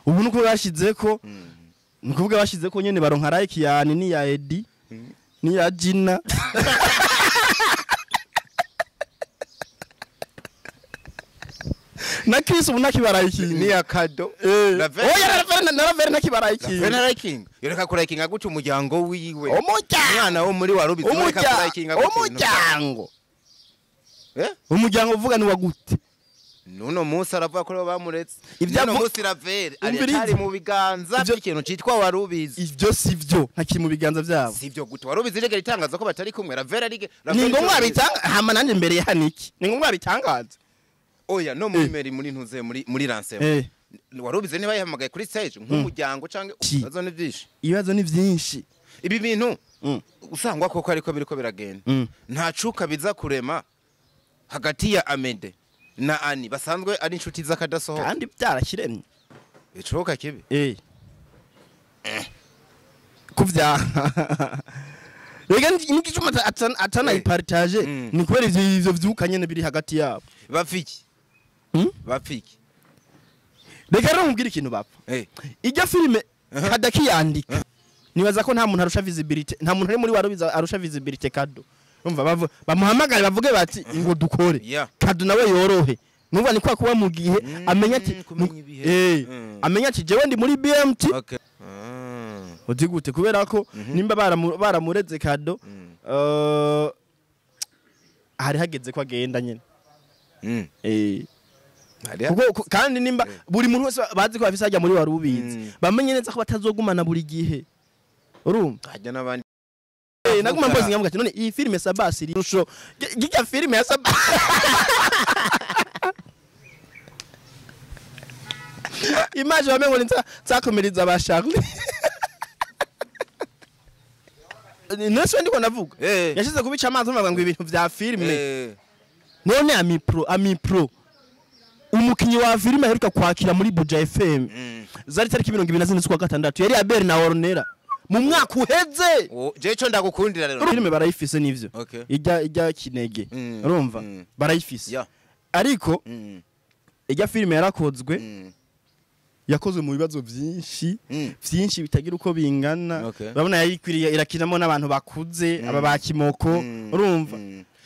ubu nuko bashizeko nukuvuga bashizeko nyene baronka like yani ni ya Edi ni ya Gina na Chris ubu nakibarayikinga ni ya Kado oya naravere nakibarayikinga Raking yoreka kurayikinga guca umuryango wiwe umuryango wo muri warubizi yoreka kurayikinga umuryango umuryango uvuga ni wa gute nuno munsi aravuga ko bamuretse ibyo munsi Ravere ari mu biganza by'ikintu citwa warubizi ivyo sivyo ntakiri mu biganza byabo sivyo gute warubizi rege ritangaza ko batari kumwe Ravere ari ni ngombwa bitanga hama nanje mbere ya niki ni ngombwa bitangaza oya no muri meri muri ntuze muri lancement warubize niba yahamagaye kuri stage nk'umuryango canke ibibazo ni byinshi ibibazo ni byinshi ibi bintu usangwa koko ariko biriko biragenda nta cuka biza kurema hagati ya Amede na Ani basanzwe ari inshuti z'akadasohoka kandi byarashiremye icoka kibi kuvya rega n'igicuma atana ipartage ni kubera ivyo vyukanye ne biri hagati yabo bafiki bafiki rega rero mubwira ikintu bapfa ijya filime Kadaki yandika nibaza ko nta muntu arusha visibility nta muntu ari muri warubiza arusha visibility Kado umva bamuhamagara bavuge bati ngo dukore Kado nawe yorohe numva ni kwa kuba mu gihe amenya ati amenya ati jewe ndi muri BMT udigute kubera ko nimba baramureze Kado hari hageze ko agenda nyene kandi nimba buri muntu wese bazi ko afise ajya muri warubizi bamenye neza ko batazogumana buri gihe urumva hajya nabandi naguma mbozi nyamuga none iyi filime Sabasi rusho gijya filime ya Sabasi image bamengo nzakomereza abashakwe nese ndiko navuga yashize kubica amazi ngo ibintu vya filime none amipro umukinyi wa filime aheruka kwakira muri Buja FM zari tariki 24/6 yari Abel na Ornera mu mwaka uheze jeco ndagukundira rero filime barayifise nivyo ijya kinege urumva barayifise ariko ijya filime yarakozwe yakozwe mu bibazo byinshi bitagira uko bingana babona yayikwiriye irakinamo n'abantu bakuze aba bakimoko urumva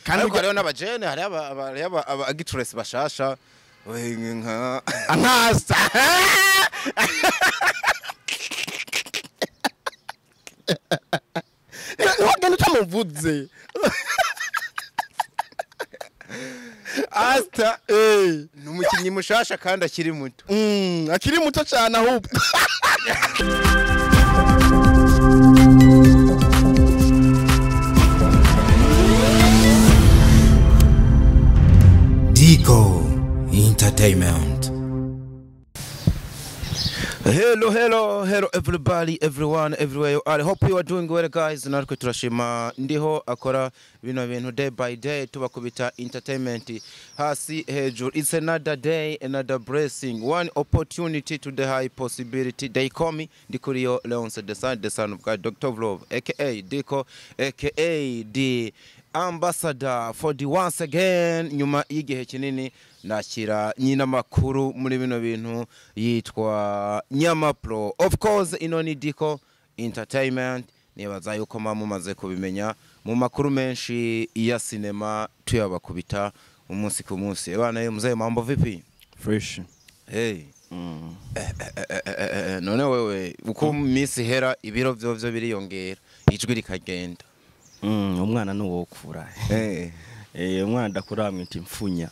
kandi uko rero n'abajene hari aba actress bashasha nka ankasa wagenda utamuvuze Asta numukinyi mushasha kandi akiri muto akiri muto cyane ahubwo Dico Entertainment. Hello everybody, everyone, everywhere you are. I hope you are doing well guys. Natwe turashima ndiho akora bino bintu day by day tubakubita entertainment hasi hejuru. It's another day, another blessing, one opportunity to the high possibility. They call me Dikurio Leonce, the son of God, Dr. Vlov, aka Dico, aka the ambassador for the once again nyuma y'igihe kinini nakira nyina makuru muri bino bintu yitwa Nyamapro. Of course inoni Dico Entertainment nibaza yuko mamumaze kubimenya mu makuru menshi ya cinema tuyabakubita umunsi ku munsi. Bana yo mzee mambo vipi? Fresh. Hey. None wewe uko misi hera ibiro byo biriyongera ijwi rikagenda. Umwana nuwo kufura. Umwana ndakuramwe iti mfunya.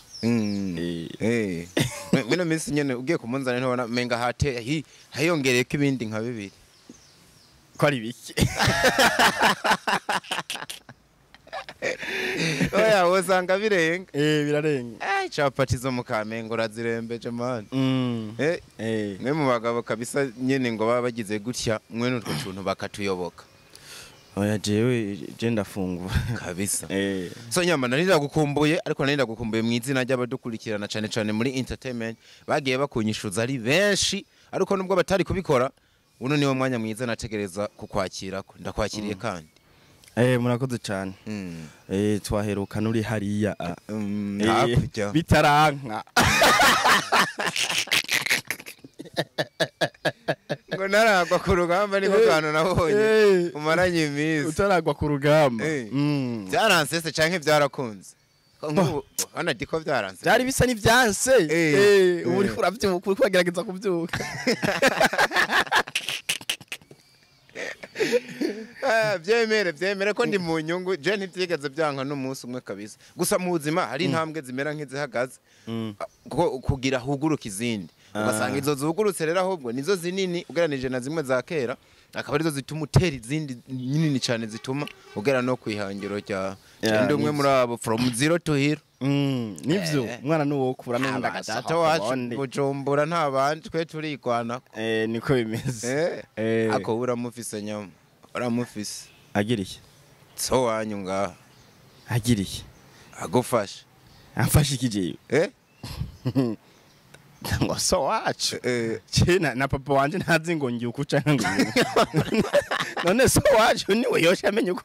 Bino misi nyene ugiye kumunzana ntobona menga hate hayongereye ko ibindi nka bibiri. Ko ari biki? Oya wosanga birenga. Birarenga. Capati zo mukamengo razirembeje man. Mwe mu bagabo kabisa nyene ngo baba bagize gutya mwe n'utwo tuntu bakatuyoboka. Oya jewe ndafungura kabisa. So nyama narira gukumbuye ariko narira gukumbuye mu izina ry'abadukurikirana cyane muri entertainment bagiye bakunyishuza ari benshi ariko nubwo batari kubikora uno niwo mwanya mwiza nategereza kukwakira ko ndakwakiriye kandi. Murakoze cyane. Twaheruka nuri hariya hakujya bitaranka. naragwa ku rugamba niko kantu nabonye umaranye iminsi utaragwa ku rugamba byaransese canke byarakunze ana diko byaranse byari bisa n'ivyanse ubu uri uravyuka uri kugerageza kuvyuka byemere ko ndi mu nyungu je ntivyigeze byanka n'umunsi umwe kabisa gusa mu buzima hari intambwe zimera nk'izihagaze kugira huguruka izindi ugasanga izo zugurutse rero ahubwo nizo zinini ugeranije na zimwe za kera akaba arizo zituma utera izindi nyinini cyane zituma ugera no kwihangiro rya ndi umwe muri abo from zero to hero nivyo umwana nuwo kura n'undi agatata wacu Bujumbura nta bandi twe turikwana niko bimeze ako uramufise nyama uramufise agiriye so wanyu ngaha agiriye agufasha amfasha ikije ngo so wacu cyena na papa wanje ntazi ngo ngiye ukucanga ngo none so wacu niwe yosha amenye uko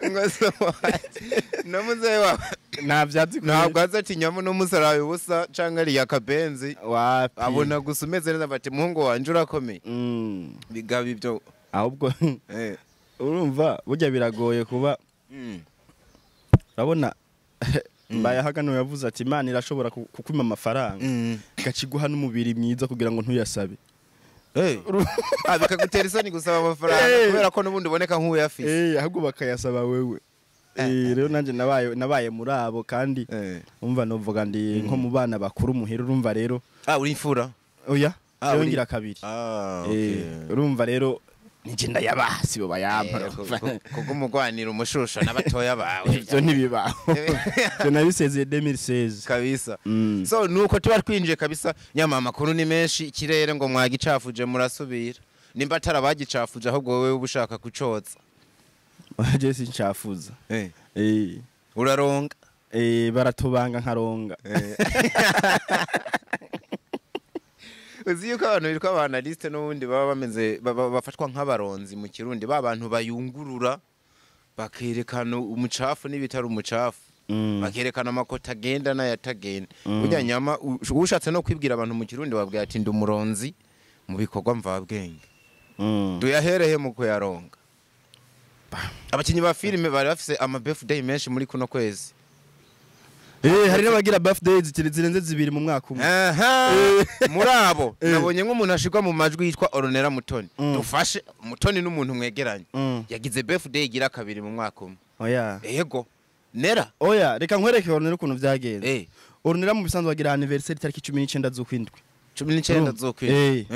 ngo so wacu namuze wa navyazi ntabwo azati nyamo n'umusaraye ubusa canga ari yakabenzi abona gusumeze neza bati muhungu wanje urakomeye bigaba ibyo ahubwo urumva burya biragoye kuba urabona mbaye hagano yavuze ati Imana irashobora kukwima amafaranga gaciguha n'umubiri mwiza kugira ngo ntuyasabe bikagutera isoni gusaba amafaranga kubera ko n'ubundi uboneka nk'uyafise ahubwo bakayasaba wewe rero nanje nabaye muri abo kandi umva novuga ndi nko mu bana bakuru muhera urumva rero uri imfura oya yongira kabiri urumva rero nije ndayabasi bo bayampa kuko umugwanira umushusho n'abatoya bawe ivyo ntibibaho je nabisezeye 2016 kabisa so nuko tuba twinjiye kabisa nyama makuru ni menshi ikirere ngo mwagicafuje murasubira nimba atarabagicafuje ahubwo wowe ubushaka kucoza je sincafuza uraronga baratubanga nkaronga uzi yuko abantu bitwa abanaliste n'ubundi baba bameze bafatwa nk'abaronzi mu Kirundi babantu bayungurura bakerekana umucafu n'ibitari umucafu bakerekana amakota agenda n'ayatagenda burya nyama ushatse no kwibwira abantu mu Kirundi babwira ati ndi umuronzi mu bikorwa mvabwenge duyaherehe mu kuyaronga abakinyi ba filime bari bafise ama birthday menshi muri kuno kwezi hari n'abagira birthdays zirenze zibiri mu mwaka umwe murabo nabonye nk'umuntu ashirwa mu majwi yitwa Oronera Mutoni dufashe Mutoni n'umuntu mwegeranye yagize birthday igira kabiri mu mwaka umwe yego nera reka nkwereke Oronera ukuntu vyagenze Oronera mu bisanzwe bagira anniversaire tariki 19 z'ukwindwi 19 z'ukwindwi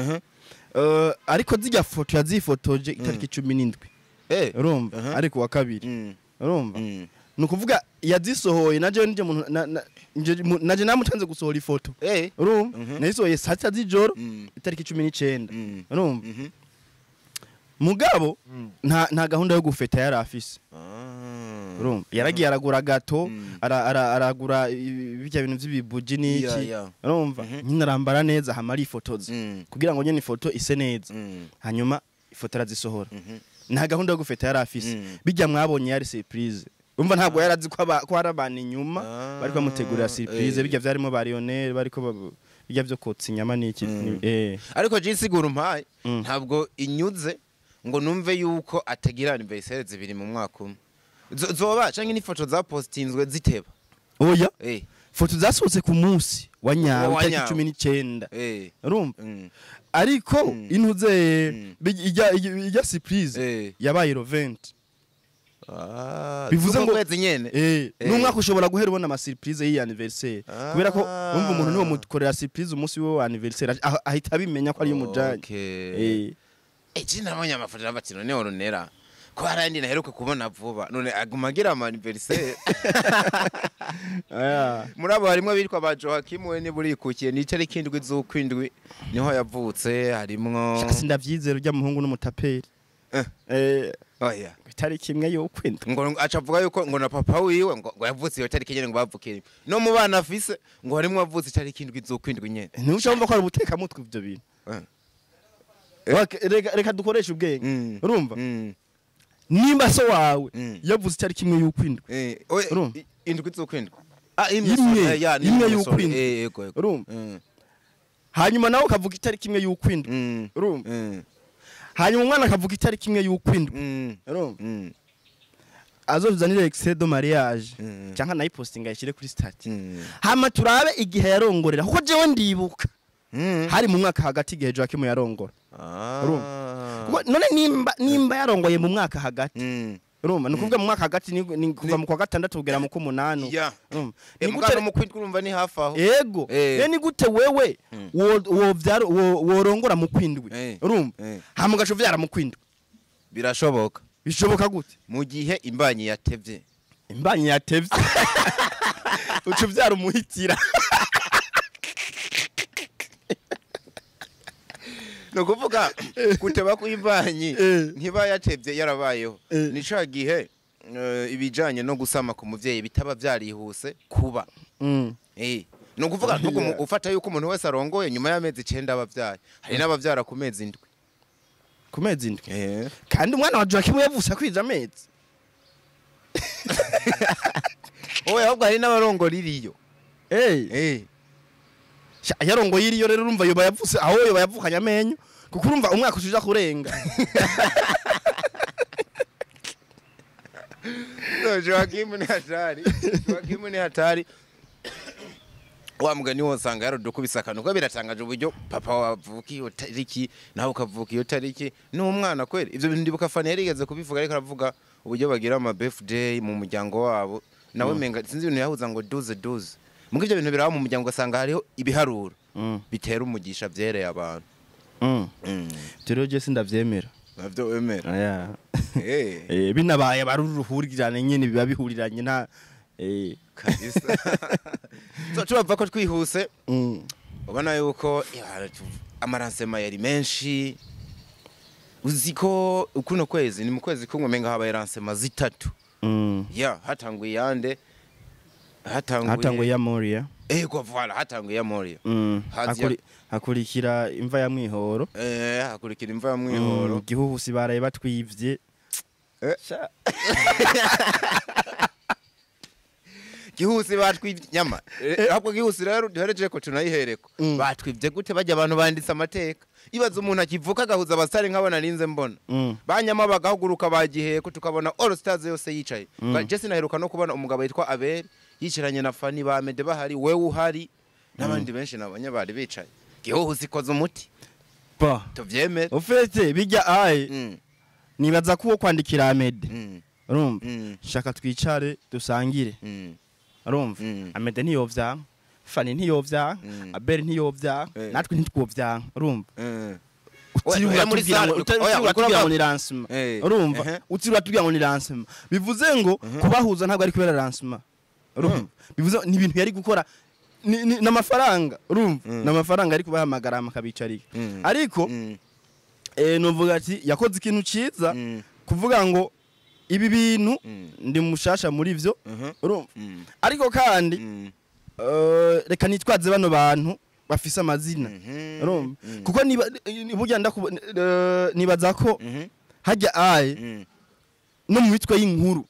ariko zijya foto yazifotoje itariki 17 urumva ariko wa kabiri urumva nukuvuga yazisohoye naje nije muntu naje namutanze gusohora ifoto urumva nayisohoye saa 7 z'ijoro itariki 19 urumva mugabo nta gahunda yo gufeta yari afise urumva yaragiye aragura gato aragura bijya bintu by'ibibuji niki urumva nyine arambara neza hamari ifotoze kugira ngo nyene ifoto ise neza hanyuma ifoto arazisohora nta gahunda yo gufeta yari afise bijya mwabonye yari surprise umva ntabwo yarazi ko hari abantu inyuma bari bamutegurira surprise bijya vyarimo ba Lionel bariko bijya byo kotsa inyama niki ariko je sigura umpaye ntabwo inyuze ngo numve yuko atagira anniversaire zibiri mu mwaka umwe zoba canke ni foto za postinzwe ziteba oya foto zasohotse ku munsi wa nyawo tariki 19 urumva ariko intuze ijya surprise yabaye Rovent bivuze ngo kwezi nyene n'umwaka ushobora guhera ubona ama surprise yi anniversaire kubera ko umva umuntu niwo mukorera surprise umunsi we wa anniversaire ahita abimenya ko ari umujanye jina nabonye amafoto y'abatino ne Oronera ko harandi naheruka kubona vuba none agumagira ama anniversaire murabo harimo bitwa ba Joachim we ni burikukiye ni tariki 7 z'ukwindwi niho yavutse harimo sindavyizera ujya muhungu n'umutaperi oya tariki imwe y'ukwindwi ngo acavuga yuko ngo na papa wiwe ngo yavutse iyo tariki nyene ngo bavukire no mu bana afise ngo harimo avutse tariki 7 z'ukwindwi nyene ntushobora ko ari ubuteka mutwe ivyo bintu reka dukoresha ubwenge urumva nimba so wawe yavuze tariki imwe y'ukwindwi indwi z'ukwindwi imwe y'ukwindwi urumva hanyuma nawe ukavuga itariki imwe y'ukwindwi urumva hanyuma umwana akavuga itariki imwe y'ukwindwi urumva azozanire extrait de mariage cyangwa nayipostinga yashire kuri stati hama turabe igihe yarongorera kuko jewe ndibuka hari mu mwaka hagati igihe Joachim yarongora urumva none nimba yarongoye mu mwaka hagati urumva nukuvuga mu mwaka hagati ni kuva mu kwa gatandatu kugera mu kumunano urumva ni gute mu kwindwi urumva ni hafi aho yego ni gute wewe worongora mu kwindwi urumva hama ugaca uvyara mu kwindwi birashoboka bishoboka gute mu gihe imbanyi yatevye uca uvyara umuhitira no kuvuga kuteba ku imbanyi ntiba yatevye yarabayeho ni ca gihe ibijanye no gusama ku muvyeyi bitaba vyarihuse kuba no kuvuga ufata yuko umuntu wese arongoye nyuma y'amezi 9 abavyaye hari n'abavyara ku mezi 7 ku mezi 7 kandi umwana wa Joachim yavuse kwija amezi oya ahubwo hari n'abarongora iriyo yarongo yiriyo rero urumva yoba yavuse aho yoba yavukanya amenyo kuko urumva umwaka ushija kurenga Joachim ni hatari wa mugani wosanga yarodukubisa akantu ko biratangaje uburyo papa wavuka iyo tariki nawe ukavuka iyo tariki n'umwana kweli ivyo bintu ndibuka Fani yarigeze kubivuga ariko aravuga uburyo bagira ama birthday mu muryango wabo nawe menga sinzi ibintu yahuza ngo 12 muko ivyo bintu biraho mu muryango ugasanga hariho ibiharuro bitera umugisha vyereye abantu rero je sindavyemera navyo wemera binabaye baruruhurirane nyene biba bihuriranye nta kabisa turava ko twihuse ubona yuko amaransema yari menshi uziko ukuno kwezi ni mu kwezi kumwe menga habaye ransema 3 hatanguye yande hatanguye ya Moria kwa voilà hatanguye ya Moria hakurikira imva ya Mwihoro hakurikira imva ya Mwihoro gihuhusi baraye batwivye gihusi batwivye nyama ahubwo gihusi rero duhereje ko tunayihereko batwivye gute bajya abantu banditse amateka ibaza umuntu akivuka agahuza abasare nkabona ninze mbona banyama bagahuguruka bagihe ko tukabona All Stars yose yicaye Jesse naheruka no kubona umugabo yitwa Abel yiciranye na Fani bamede bahari wewe uhari n'abandi benshi nabanya bari bicaye gihusi koze umuti tuvyemera ufete bijya aye nibaza ko kwandikira Ahmed urumva shaka twicare dusangire urumva Ahmed ntiyovya Fani ntiyovya Abel ntiyovya natwe ntitwovya urumva utiriwe ngo ni lancement urumva utiriwe tugira ngo ni lancement bivuze ngo kubahuza ntabwo ari kubera lancement urumva bivuze ni ibintu yari gukora n'amafaranga urumva n'amafaranga ari kubahamagara makabicarika ariko novuga ati yakoze ikintu ciza kuvuga ngo ibi bintu ndi mushasha muri vyo urumva ariko kandi reka nitwaze bano bantu bafise amazina urumva kuko burya nibaza ko hajya aye no mu mitwe y'inkuru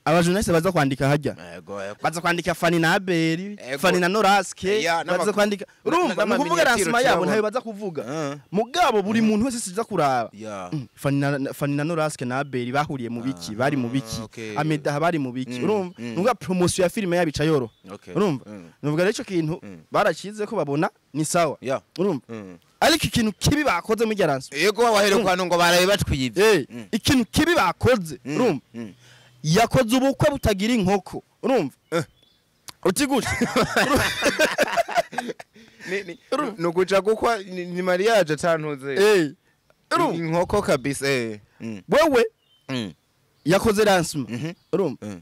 abajournaliste baza kwandika hajya baza kwandika Fani na Abel Fani na Noraske baza kwandika urumva nukuvuga ransima yabo ntayo baza kuvuga mugabo buri muntu wese siza kuraba Fani na Noraske na Abel bahuriye mu biki bari mu biki Ameda bari mu biki urumva nukuvuga promotion ya filime yabica yoro urumva nuvuga rero ico kintu barakize ko babona ni sawa urumva ariko ikintu kibi bakoze mu ransima yego waheruka ngo barabe batwiyivye ikintu kibi bakoze urumva yakoze ubukwe butagira inkoko urumva utigute no kuja gukwa ni mariage atantuze inkoko kabisa wewe yakoze lancement urumva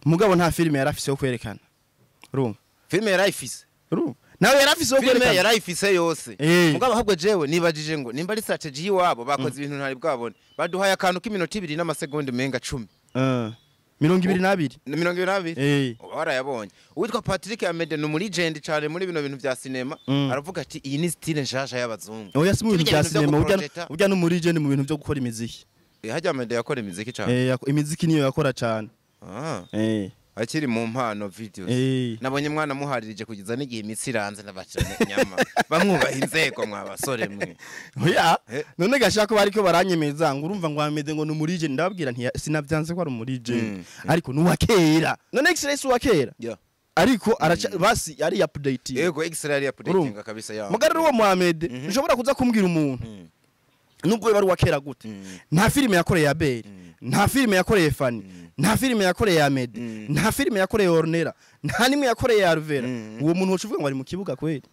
mugabo nta filime yarafise yo kwerekana urumva filime yarayifise urumva nawe yarafise yo kwerekana filime yarayifise yose mugabo ahubwo jewe nibajije ngo nimba ari strategy yiwabo bakoze ibintu ntari bwabone baduhaye akantu k'iminota 2 n'amasegonda menga 10 22 warayabonye uwitwa Patrick Amede no muri legend cyane muri bino bintu vya cinema aravuga ati iyi ni style nshasha y'abazungu oya si mu bintu vya cinema urya no muri legend mu bintu byo gukora imiziki hajya Amede yakora imiziki cyane imiziki niyo yakora cyane akiri mu mpano videos nabonye mwana muharirije kugeza n'igihe imitsi iranze n'abacane nyama bamwubaha inzego mwabasore mwe oya none gashaka bariko baranyemeza ngo urumva ngo ameze ngo numurije ndababwira nti sinavyanze ko ari umurije ariko nuwakera none X-Ray suwakera ariko basi ari update yego X-Ray ari updating kabisa ya mugariro wa Mohamed nshobora kuza kumbwira umuntu nubwo bari wakera gute nta filime yakoreye ya Bell nta filime yakoreye Fanny nta filime yakoreye Ahmed nta filime yakoreye Ornella nta nimwe yakoreye Alvera uwo muntu wocuvuga ngo ari mu kibuga kweli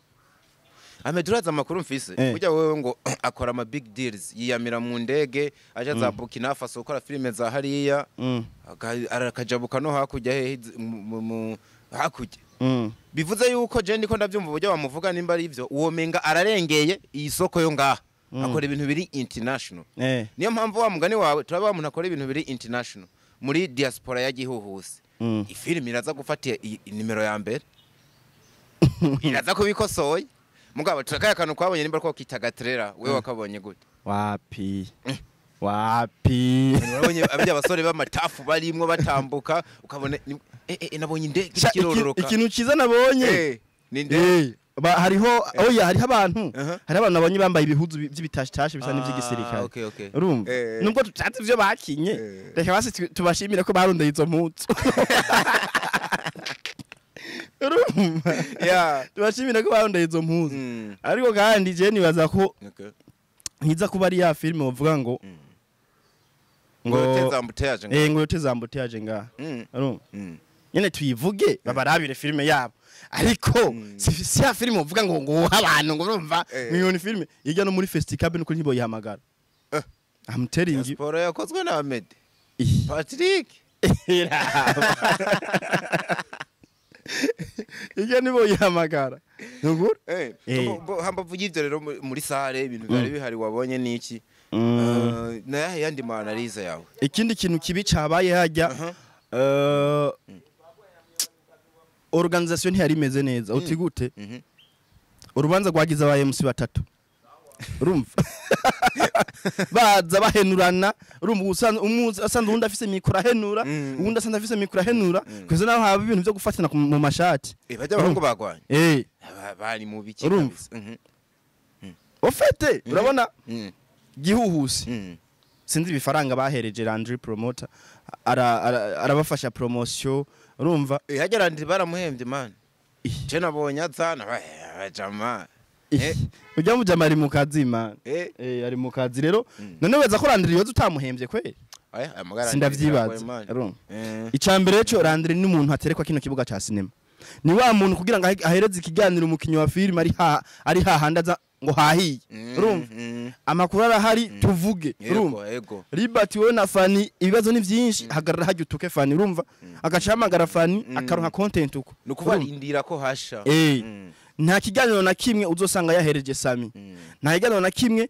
Ahmed uraza amakuru mfise kujya wewe ngo akora ama big deals yiyamira mu ndege aje za Burkina Faso gukora filime za hariya akajabuka no hakujya he hakujya bivuze yuko je ndiko ndavyumva uburyo bamuvuga nimba ari ivyo uwo menga ararengeye iyi soko yo ngaha akora ibintu biri international niyo mpamvu wa mugani wawe turaba umuntu akora ibintu biri international muri diaspora ya gihuhuse ifilime iraza gufata nimero ya mbere iraza kubikosoye mugabo turakaya kantu kwabonye nimba ko kitaga trailer wewe wakabonye gute wapi urabonye abya basore b'amatafu barimwo batambuka ukabona nabonye indege ikirororoka ikintu kiza nabonye ni indege hariho hariho abantu nabonye bambaye ibihuzu by'ibitashitashi bisa n'ivy'igisirikare urumva nubwo tutatse ivyo bakinye reka basi tubashimire ko barondeye izo mpuzu urumva tubashimire ko barondeye izo mpuzu ariko kandi je nibaza ko nkiza kuba ari ya filime bavuga ngo yoteza ambuteyaje ngaha urumva nyene tuyivuge babarabire filime yabo ariko si ya filime uvuga ngo abantu ngo urumva miliyoni filime ijya no muri festival nuko ntibo yihamagara I'm telling you sport yakozwe na Ahmed Patrick ijya nibo yihamagara ngura hamba vugivyo rero muri sare ibintu byari bihari wabonye niki na yandi manaliza yawe ikindi kintu kibi cabaye hajya organisation ntiyari imeze neza utigute urubanza rwagize aba MC batatu urumva baza bahenurana urumva asanzwe undi afise mikoro ahenura undi asanzwe afise mikoro ahenura kweze naho haba ibintu byo gufatana mu mashati bajya barongo bagwanye bari mu biki kabisa ofete urabona gihuhusi sinzi ibifaranga bahereje Landry promoter arabafasha promotion urumva hajya Landry baramuhembye man je nabonye azana bajama ujya mujama ari mu kazi man ari mu kazi rero none weza ko Landry yoza utamuhembye kweli sindavyibaza icambere cyo Landry ni umuntu aterekwa kino kibuga ca cinema ni wa muntu kugira ngo ahereze ikiganiro umukinyi wa film ari hahandaza ngo hahiye urumva amakuru arahari tuvuge urumva Liberty we na Fanny ibibazo ni byinshi hagarara hajya utuke Fanny urumva agacahamagara Fanny akaronka content uko nukuba indira ko hasha nta kiganiro na kimwe uzosanga yahereje Sami nta kiganiro na kimwe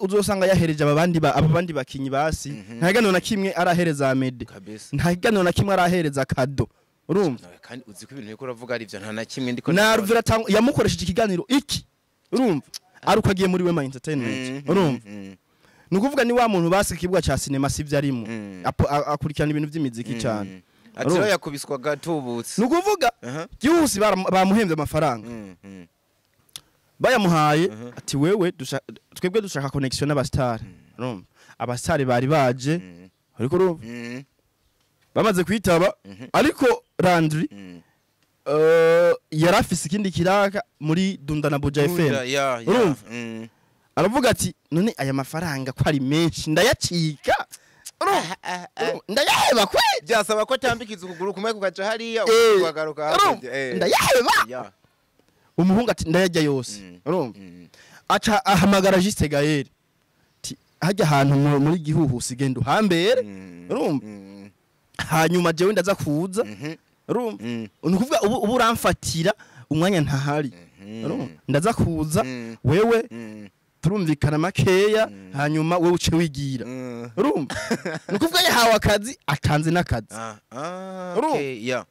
uzosanga yahereje abandi bakinyi basi nta kiganiro na kimwe arahereza Ahmed nta kiganiro na kimwe arahereza Kado urumva kandi uzi ko ibintu biko uravuga ari byo nta na kimwe ndiko na Ruvira yamukoresheje ikiganiro iki urumva aruko agiye muri Wema Entertainment urumva nukuvuga ni wa muntu basi kibuga ca cinema sivyo arimo akurikirana ibintu by'imiziki cyane atiro yakubiswa gatubutse nukuvuga byusi bamuhembye amafaranga bayamuhaye ati wewe twebwe dushaka connection n'abastar urumva abastar bari baje ariko urumva bamaze kwitaba ariko Landry yarafise ikindi kiraka muri Dunda na Buja FM urumva aravuga ati none aya mafaranga ko ari menshi ndayacika ndayaheba kwe byasaba ko tambikiza ukuguru kumwe kugaca hariya ukagaruka hakurya ndayaheba umuhungu ati ndayajya yose urumva aca ahamagara Juste Gaël ati hajya ahantu muri gihuhusi genda uhambere urumva hanyuma jewe ndaza kuza urumva nukuvuga ubu uramfatira umwanya ntahari urumva ndaza kuza wewe turumvikana makeya hanyuma wewe uce wigira urumva nukuvuga yahawe akazi atanze n'akazi okay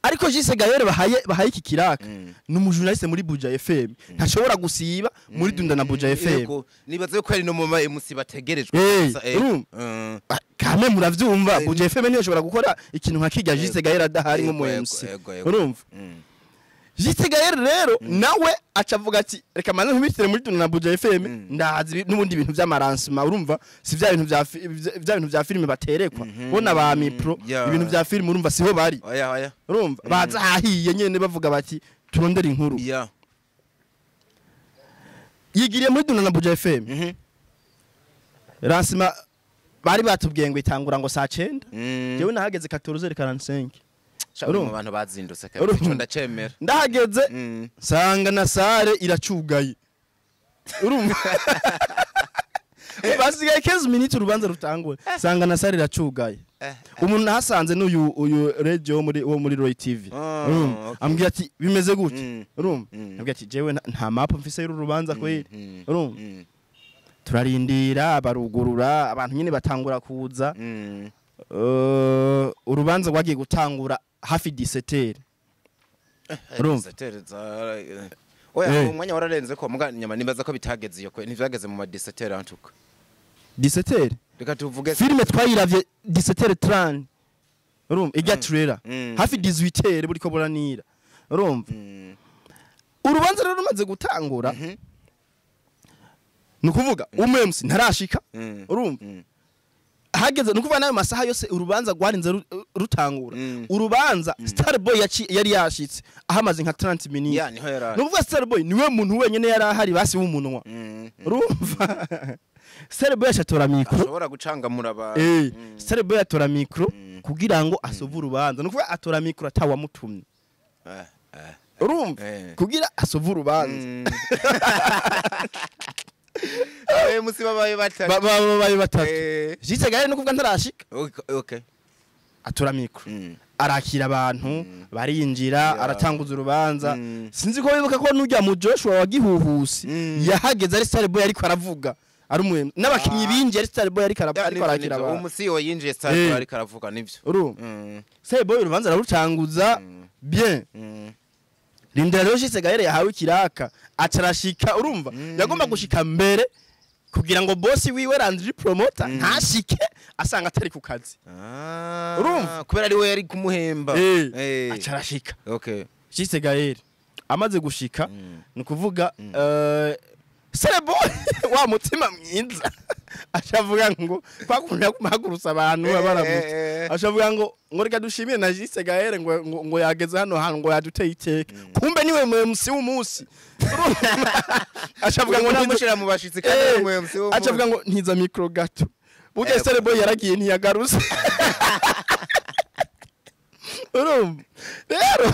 ariko Jise Gaël bahaye iki kiraka ni umujournaliste muri Buja FM ntashobora gusiba muri Dunda na Buja FM yego nibaze ko ari no mu MC bategerejwe kame muravyumva Buja FM niyo shobora gukora ikintu nka kirya Jise Gaël adahari mu MC urumva Jise Gaël rero nawe acavuga ati reka manze nkumitire muri Dunda na Buja FM ndahazi n'ubundi bintu vy'amaransima urumva si vya bintu vya filime baterekwa bona ba mipro ibintu vya filime urumva siho bari oya urumva baza hahiye nyene bavuga bati turondera inkuru yigiriye muri Dunda na Buja FM ransima bari batubwiye ngo itangura ngo saa 9 jewe nahageze 14:45 mu bantu bazindutse kabisa ndacemera ndahageze sanga na sare iracugaye urumva basigaye 15 minutes urubanza rutangura sanga na sare iracugaye umuntu hasanze n'uyu radio wo muri Roy TV ambwiye ati bimeze gute urumva ambwiye ati jewe nta map mfise y'urubanza kweri urumva turarindira barugurura abantu nyine batangura kuza urubanza rwagiye gutangura hafi 17h urumva oya umwanya wararenze ko muga nyama nibaza ko bitageze iyo kwe ntivyageze mu ma 17h antuka 17h reka tuvuge filme twayiravye 17h30 urumva ijya trailer hafi 18h buri ko buranira urumva urubanza rero rumaze gutangura nukuvuga umMC ntarashika urumva hageze nukuvuga nayo masaha yose urubanza rwarinze rutangura urubanza Starboy yari yashitse ahamaze nka 30 minutes nukuvuga Starboy niwe muntu wenyene yari ahari basi w'umunwa urumva Starboy ashatora mikro ashobora gucangamura aba Starboy atora mikro kugira ngo asove urubanza nukuvuga atora mikro atawamutumye urumva kugira asove urubanza musiba babaye batatu Jise Gaël no kuvuga ntarashika okay atura mikro arakira abantu barinjira aratanguza urubanza sinzi ko bibuka ko nujya mu Joshua wagihuhusi yahageze ari Starboy ariko aravuga ari umuhemu n'abakinyi binje ari Starboy ariko arakira abantu umusiyo yinjiye Starboy ariko aravuga nivyo Starboy urubanza ararutanguza bien Lindira rero Jise Gaël yahawe kiraka acarashika urumva yagomba gushika mbere kugira ngo boss wiwe Landry promoter ntashike asanga atari ku kazi urumva kubera ari we yari kumuhemba acarashika okay Jise Gaël amaze gushika nukuvuga Starboy wa mutima mwiza ashavuga ngo kwakunda kumhagurusa abantu baramutse ashavuga ngo reka dushimire na Jise Gaël ngo yageze hano ngo yaduteye iteka kumbe niwe MC w'umunsi ashavuga ngo namushira mu bashitsi kandi niwe MC w'umunsi ashavuga ngo ntiza micro gato burya Starboy yaragiye ntiyagaruse urumva rero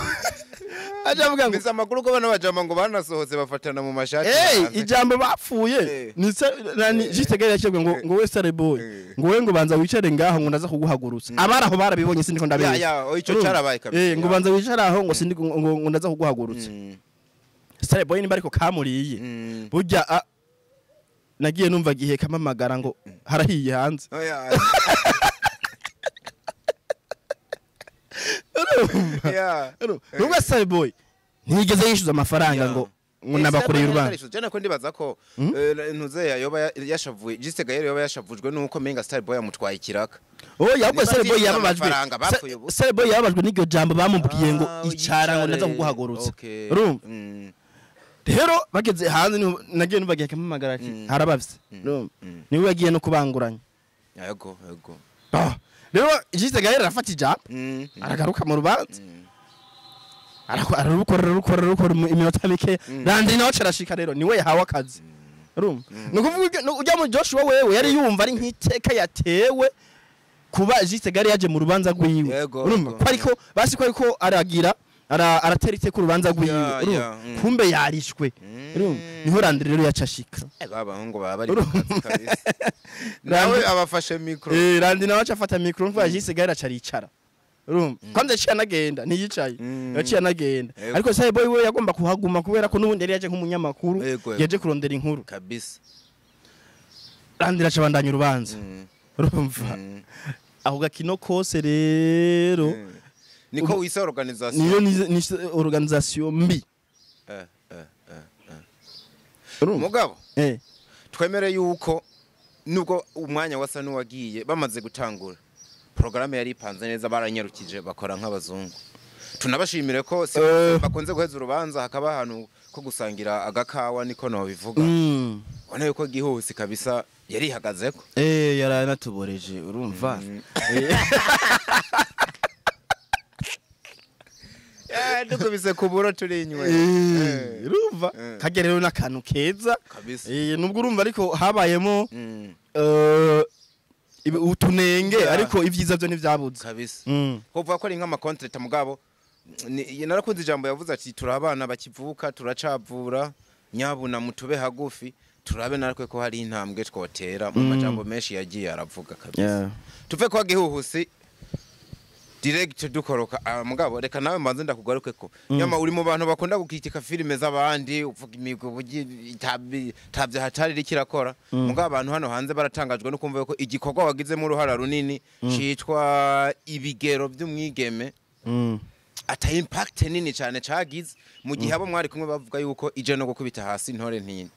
ajavuga ngo bisa makuru ko bana bajama ngo banasohotse bafatana mu mashati ijambo bapfuye ni Jise Gaël yacebwe ngo we Starboy ngo we ngo banza wicare ngaho ngo ndaza kuguhagurutsa abaraho barabibonye sindi ko ndabizi ico carabaye kabisa ngo banza wicare aho ngo sindi ngo ndaza kuguhagurutsa Starboy nimba ariko kamuriye burya nagiye numva gihe kamamagara ngo harahiye hanze nubwo Starboy ntigeze yishyuza amafaranga ngo nabakoreye urubanza cyane ko ndibaza ko ntuze yoba yashavuye Jise Gaël yoba yashavujwe nuko menga Starboy yamutwaye ikiraka yabwo Starboy yababajwe Starboy yababajwe n'iryo jambo bamubwiye ngo icara ngo ndaza kuguhagurutsa urumva rero bageze hanze nagiye nubagiye kamamagara ati harabavye niwe yagiye no kubanguranya yego rero Jise Gaël arafata ijambo aragaruka mu rubanza ararukora iminota mike Landry nawe carashika rero niwe yahawe akazi urumva nukuvuga ujya mu Joshua wewe yari yumva ari nk'iteka yatewe kuba Jise Gaël yaje mu rubanza rwiwe urumva ko ariko basi ko ariko aragira aratera iteka urubanza rwiwe kumbe yarishwe niho Landry rero yacashika babahungu baba bari kabisa nawe abafashe micro Landry nawe acafata micro mvuga Jise Gaël acaricara urumva kandi yaciye anagenda ntiyicaye yaciye anagenda ariko Starboy we yagomba kuhaguma kubera ko nubundi yari yaje nk'umunyamakuru yaje kurondera inkuru kabisa Landry acabandanya urubanza urumva aho gakino kose rero niko wise organisation niyo ni organisation mbi mugabo twemere yuko nubwo umwanya wasa n'uwagiye bamaze gutangura programme yari ipanze neza baranyarukije bakora nk'abazungu tunabashimire ko bakunze guheza urubanza hakaba ahantu ko gusangira agakawa niko no bivuga ubona yuko gihuse kabisa yari ihagazeko yaranatuboreje urumva dukubise kuburo turinywe urumva kagerero n'akantu keza nubwo urumva ariko habayemo utunenge ariko ivyiza byo nivyabuze kabisa kuvuga ko ari nk'ama contract mugabo narakunze ijambo yavuze ati turabana bakivuka turacavura nyabuna mutube hagufi turabe narakwe ko hari intambwe twotera mu majambo menshi yagiye aravuga kabisa tuve kwa gihuhusi direct dukoroka mugabo reka nawe mbanze ndakugaruke ko nyama uri mu bantu bakunda gukitika filime z'abandi uvuga imigo bugi tabye hatari rikirakora mugabo abantu hano hanze baratangajwe no kumva ko igikorwa wagize mu ruhara runini citwa ibigero by'umwigeme ata impact nini cyane cagize mu gihe abo mwari kumwe bavuga yuko ije no gukubita hasi ntore ntindi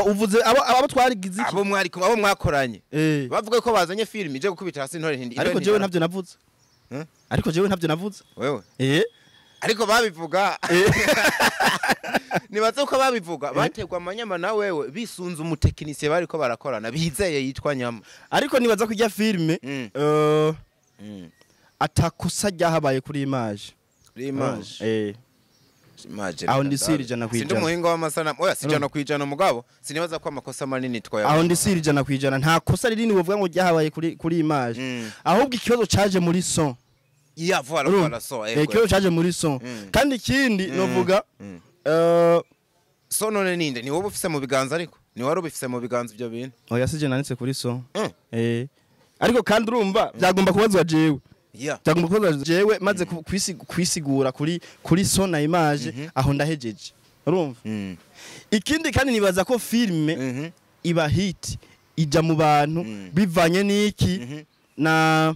uvuze abo twarigize abo mwari kumwe abo mwakoranye bavuga ko bazanye filime ije gukubita hasi ntore ntindi ariko jewe ntabyo navuze ariko jewe ntabyo navuze wewe ariko babivuga nibaze ko babivuga bategwa amanyama na wewe bisunze umutekinisiye bariko barakorana bizeye yitwa nyama ariko nibaza ko ijya filime atakosa ryahabaye kuri image aho ndisiri jana kwijana sindi muhinga w'amasana oya sijana kwijana mugabo sinibaza ko amakosa manini twaye aho ndisiri jana kwijana nta kosa rinini wovuga ngo ryahabaye kuri image ahubwo ikibazo caje muri son ya voilà so ikibazo caje muri son kandi ikindi novuga so none ninde ni wowe ufise mu biganza ariko ni wari ubifise mu biganza ibyo bintu oya sije nanitse kuri son ariko kandi urumva byagomba kubazwa jewe cyangwa mukoza jewe maze kwisigura kuri son na image aho ndahejeje urumva ikindi kandi nibaza ko filme iba hit ija mu bantu bivanye niki na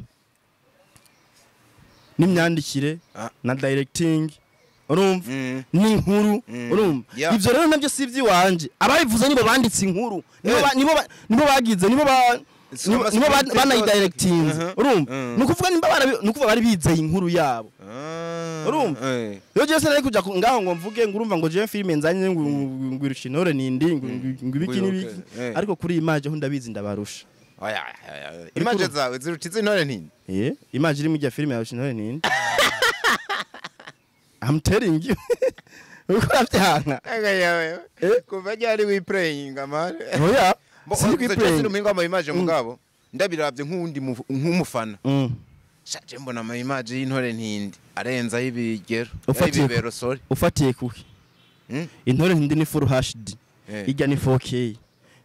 n'imyandikire na directing urumva n'inkuru urumva ivyo rero nabyo sivyi wanje ababivuze nibo banditse inkuru nibo bagize nibo banayidirecting urumva nukuvuga nukuvuga bari bizeye inkuru yabo urumva yo je sera kuja ngaho ngo mvuge ngo urumva ngo je filime nzanye ngo irushinore nindi ngo ibiki nibiki ariko kuri image ho ndabizi ndabarusha image zawe zirutize intore nindi image iri mu gihe filime yarushinore nindi I'm telling you uko afite kuva ryari we praying amare oya sindi muhinga ama image mugabo ndabiravye nk'undi nk'umufana shaje mbona ama image y'intore ntindi arenza y'ibigero y'ibibero sorry ufatiye kuki intore ntindi ni full HD ijya ni 4K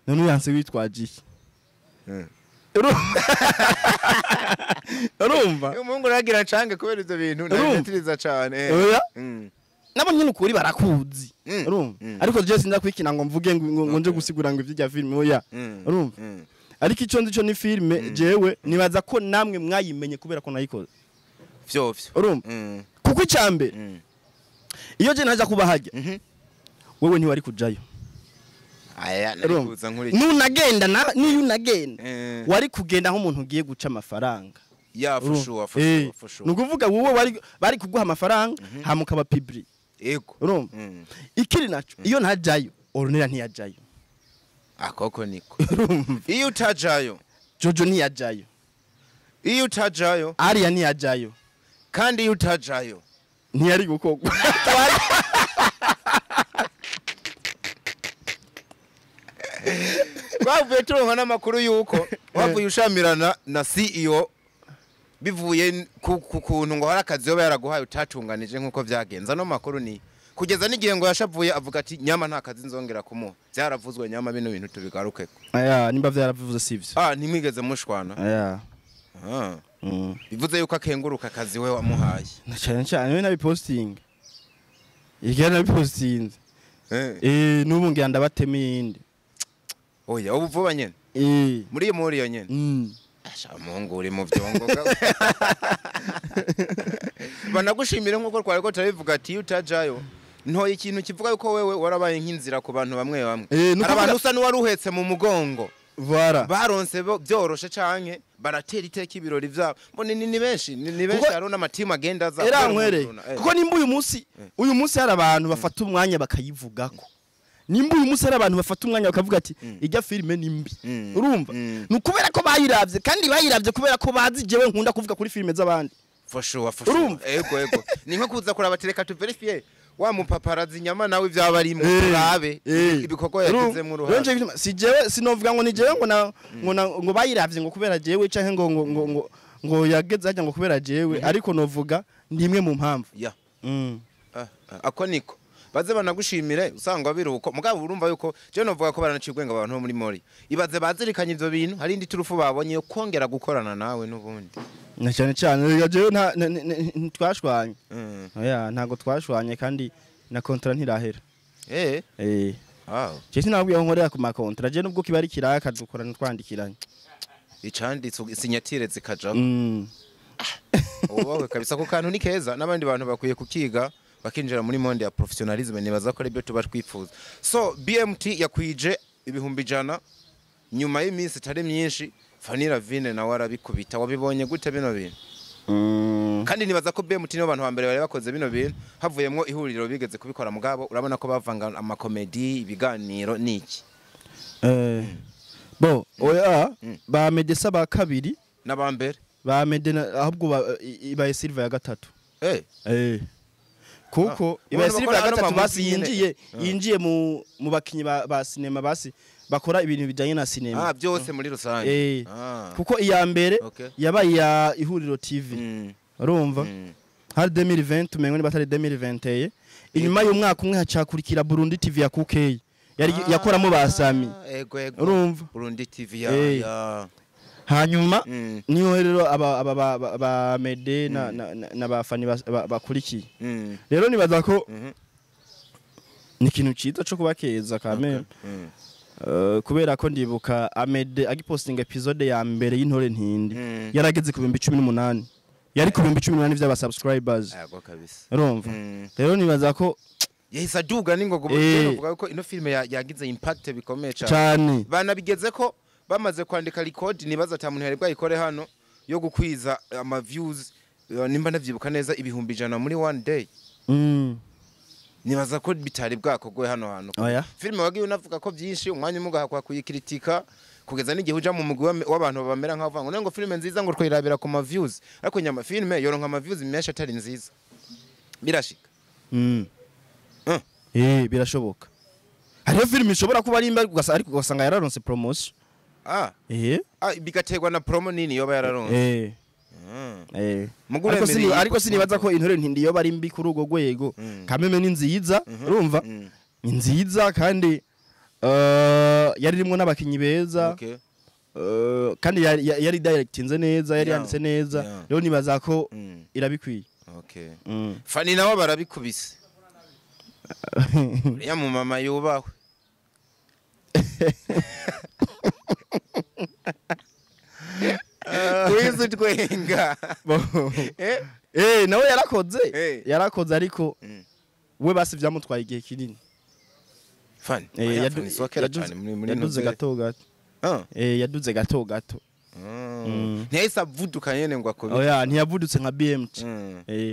none uyanse witwaje iki urumva umuntu uragira cange kubera ivyo bintu ndatiriza cane nabo nyine ukuri barakuzi urumva ariko je sinda kwikina ngo mvuge ngo nje gusigura ngo ivy'ya filime oya urumva ariko ico ndico ni filime jewe nibaza ko namwe mwayimenye kubera ko nayikoze vyovyo urumva kuko icambe iyo je ntaja kuba hajya wewe ntiwari kujayo aya narikuza nkuri nunagenda niyo unagenda wari kugenda nko umuntu ugiye guca amafaranga yafushuwa nukuvuga wowe bari kuguha amafaranga hamukaba public ego urumva ikiri naco iyo ntajayo orunera ntiyajayo akoko niko iyo utajayo Jojo ntiyajayo iyo utajayo Aria ntiyajayo kandi iyo utajayo ntiyari gukogwa bavuye turonka n'amakuru yuko bavuye ushamirana na CEO bivuye ku kuntu ngo hari akazi yoba yaraguhaye utatunganije nkuko vyagenza no makuru ni kugeza n'igihe ngo yashavuye avuga ati nyama nta kazi nzongera kumuha byaravuzwe nyama bino bintu tubigarukeko nimba vyaravuze sivyo ntimwigeze mushwana bivuze yuko akenguruka akazi we wamuhaye na cyane we nabiposting igana nabiposting nubu ngira ndabatema yindi oya ubu vuba nyene muri iyo nyene asha muhungu uri mu vyongoga banagushimire nkuko twari ko turabivuga ati utajayo ntoye ikintu kivuga yuko wewe warabaye nk'inzira ku bantu bamwe bamwe hari abantu usa n'uwaruhetse mu mugongo baronse byoroshe canke baratera iteka ibirori vyabo mbone ni benshi haro n'amatimu agenda za kuko nimba uyu munsi hari abantu bafata umwanya bakayivugako nimba uyu munsi hari abantu bafata umwanya bakavuga ati ijya filime nimbi urumva nukubera ko bayiravye kandi bayiravye kubera ko bazi jewe nkunda kuvuga kuri filime z'abandi for sure ego ni nko kuza kuraba tereka tu verify wa mupaparazi nyama nawe ivyaba ari mu rabe ibikoko yagize mu ruhande si jewe sinovuga ngo ni jewe ngo bayiravye ngo kubera jewe canke ngo yageze ajya ngo kubera jewe ariko novuga ndimwe mu mpamvu ako niko baze banagushimire usanga biruko mugabo urumva yuko je novuga ko baranacigwenga abantu muri mori ibaze bazirikanye ivyo bintu hari indi turufu babonye yo kongera gukorana nawe n'ubundi na cyane jewe twashwanye oya ntago twashwanye kandi na kontra ntirahera je sinabwiye nkorera ku makontra je nubwo kiba ari kiraka dukorana twandikiranye icanditse sinyatire zikaja wowe kabisa ko kantu ni keza n'abandi bantu bakwiye kukiga bakinjira muri monde ya professionalism nibaza ko aribyo tuba twifuza so BMT yakwije ibihumbi 100 nyuma y'iminsi tare myinshi Fanny Ravine nawe arabikubita wabibonye gute bino bintu kandi nibaza ko BMT no bantu bambere bari bakoze bino bintu havuyemwo ihuriro bigeze kubikora mugabo urabona ko bavanga amakomedi ibiganiro niki bo oya ba Medesa ba kabiri n'abambere ba Medena ahubwo ibaye Silva ya gatatu kuko ibaye Silva ya gatatu basi yinjiye mu bakinyi ba cinema basi bakora ibintu bijanye na cinema byose muri rusange kuko iya mbere yabaye ya ihuriro TV urumva hari 2020 umengo ni batari 2021 inyuma y'umwaka umwe hacakurikira Burundi TV ya Kukey yari yakoramo basami urumva Burundi TV ya hanyuma niyo rero aba Mede na bafani bakurikiye rero nibaza ko ni ikintu ciza cyo kubakeza kamera kubera ko ndibuka Amede agipostinga episode ya mbere y'intore ntindi yarageze ku 2018 yari ku 2018 vy'aba subscribers yego kabisa urumva rero nibaza ko yahise aduga ningogo bavuga ko ino filme yagize impact bikomeye cyane banabigeze ko bamaze kwandika record nibaza ata muntu yari bwayikore hano yo gukwiza ama views nimba ndavyibuka neza ibihumbi 100 muri one day nibaza ko bitari bwakogwe hano filme wagiye unavuga ko byinshi umwanya umugahakwa kuyikritika kugeza n'igihe uja mu mugwi w'abantu bamera nk'avuga ngo ngo filme nziza ngo twirabira ku ma views ariko nyama filme yoronka ama views menshi atari nziza birashika birashoboka hariyo filme ishobora kuba ari imba ariko ugasanga yararonse promotion bigategwa na promo nini yoba yararonse ariko sinibaza ko intore ntindi yoba ari mbi kuri ugo gwego kameme ni nziza urumva nziza kandi yari rimwe n'abakinyi beza kandi yari directinze neza yari yanditse neza rero nibaza ko irabikwiye Fanny nawe barabikubise ya mu mama yubahwe Kuizu twenga nawe yarakoze ariko we basi vyamutwaye igihe kinini Fanny yaduze gato yaduze gato ntiyahise avuduka nyene ngo akobe oya ntiyavudutse nka BMT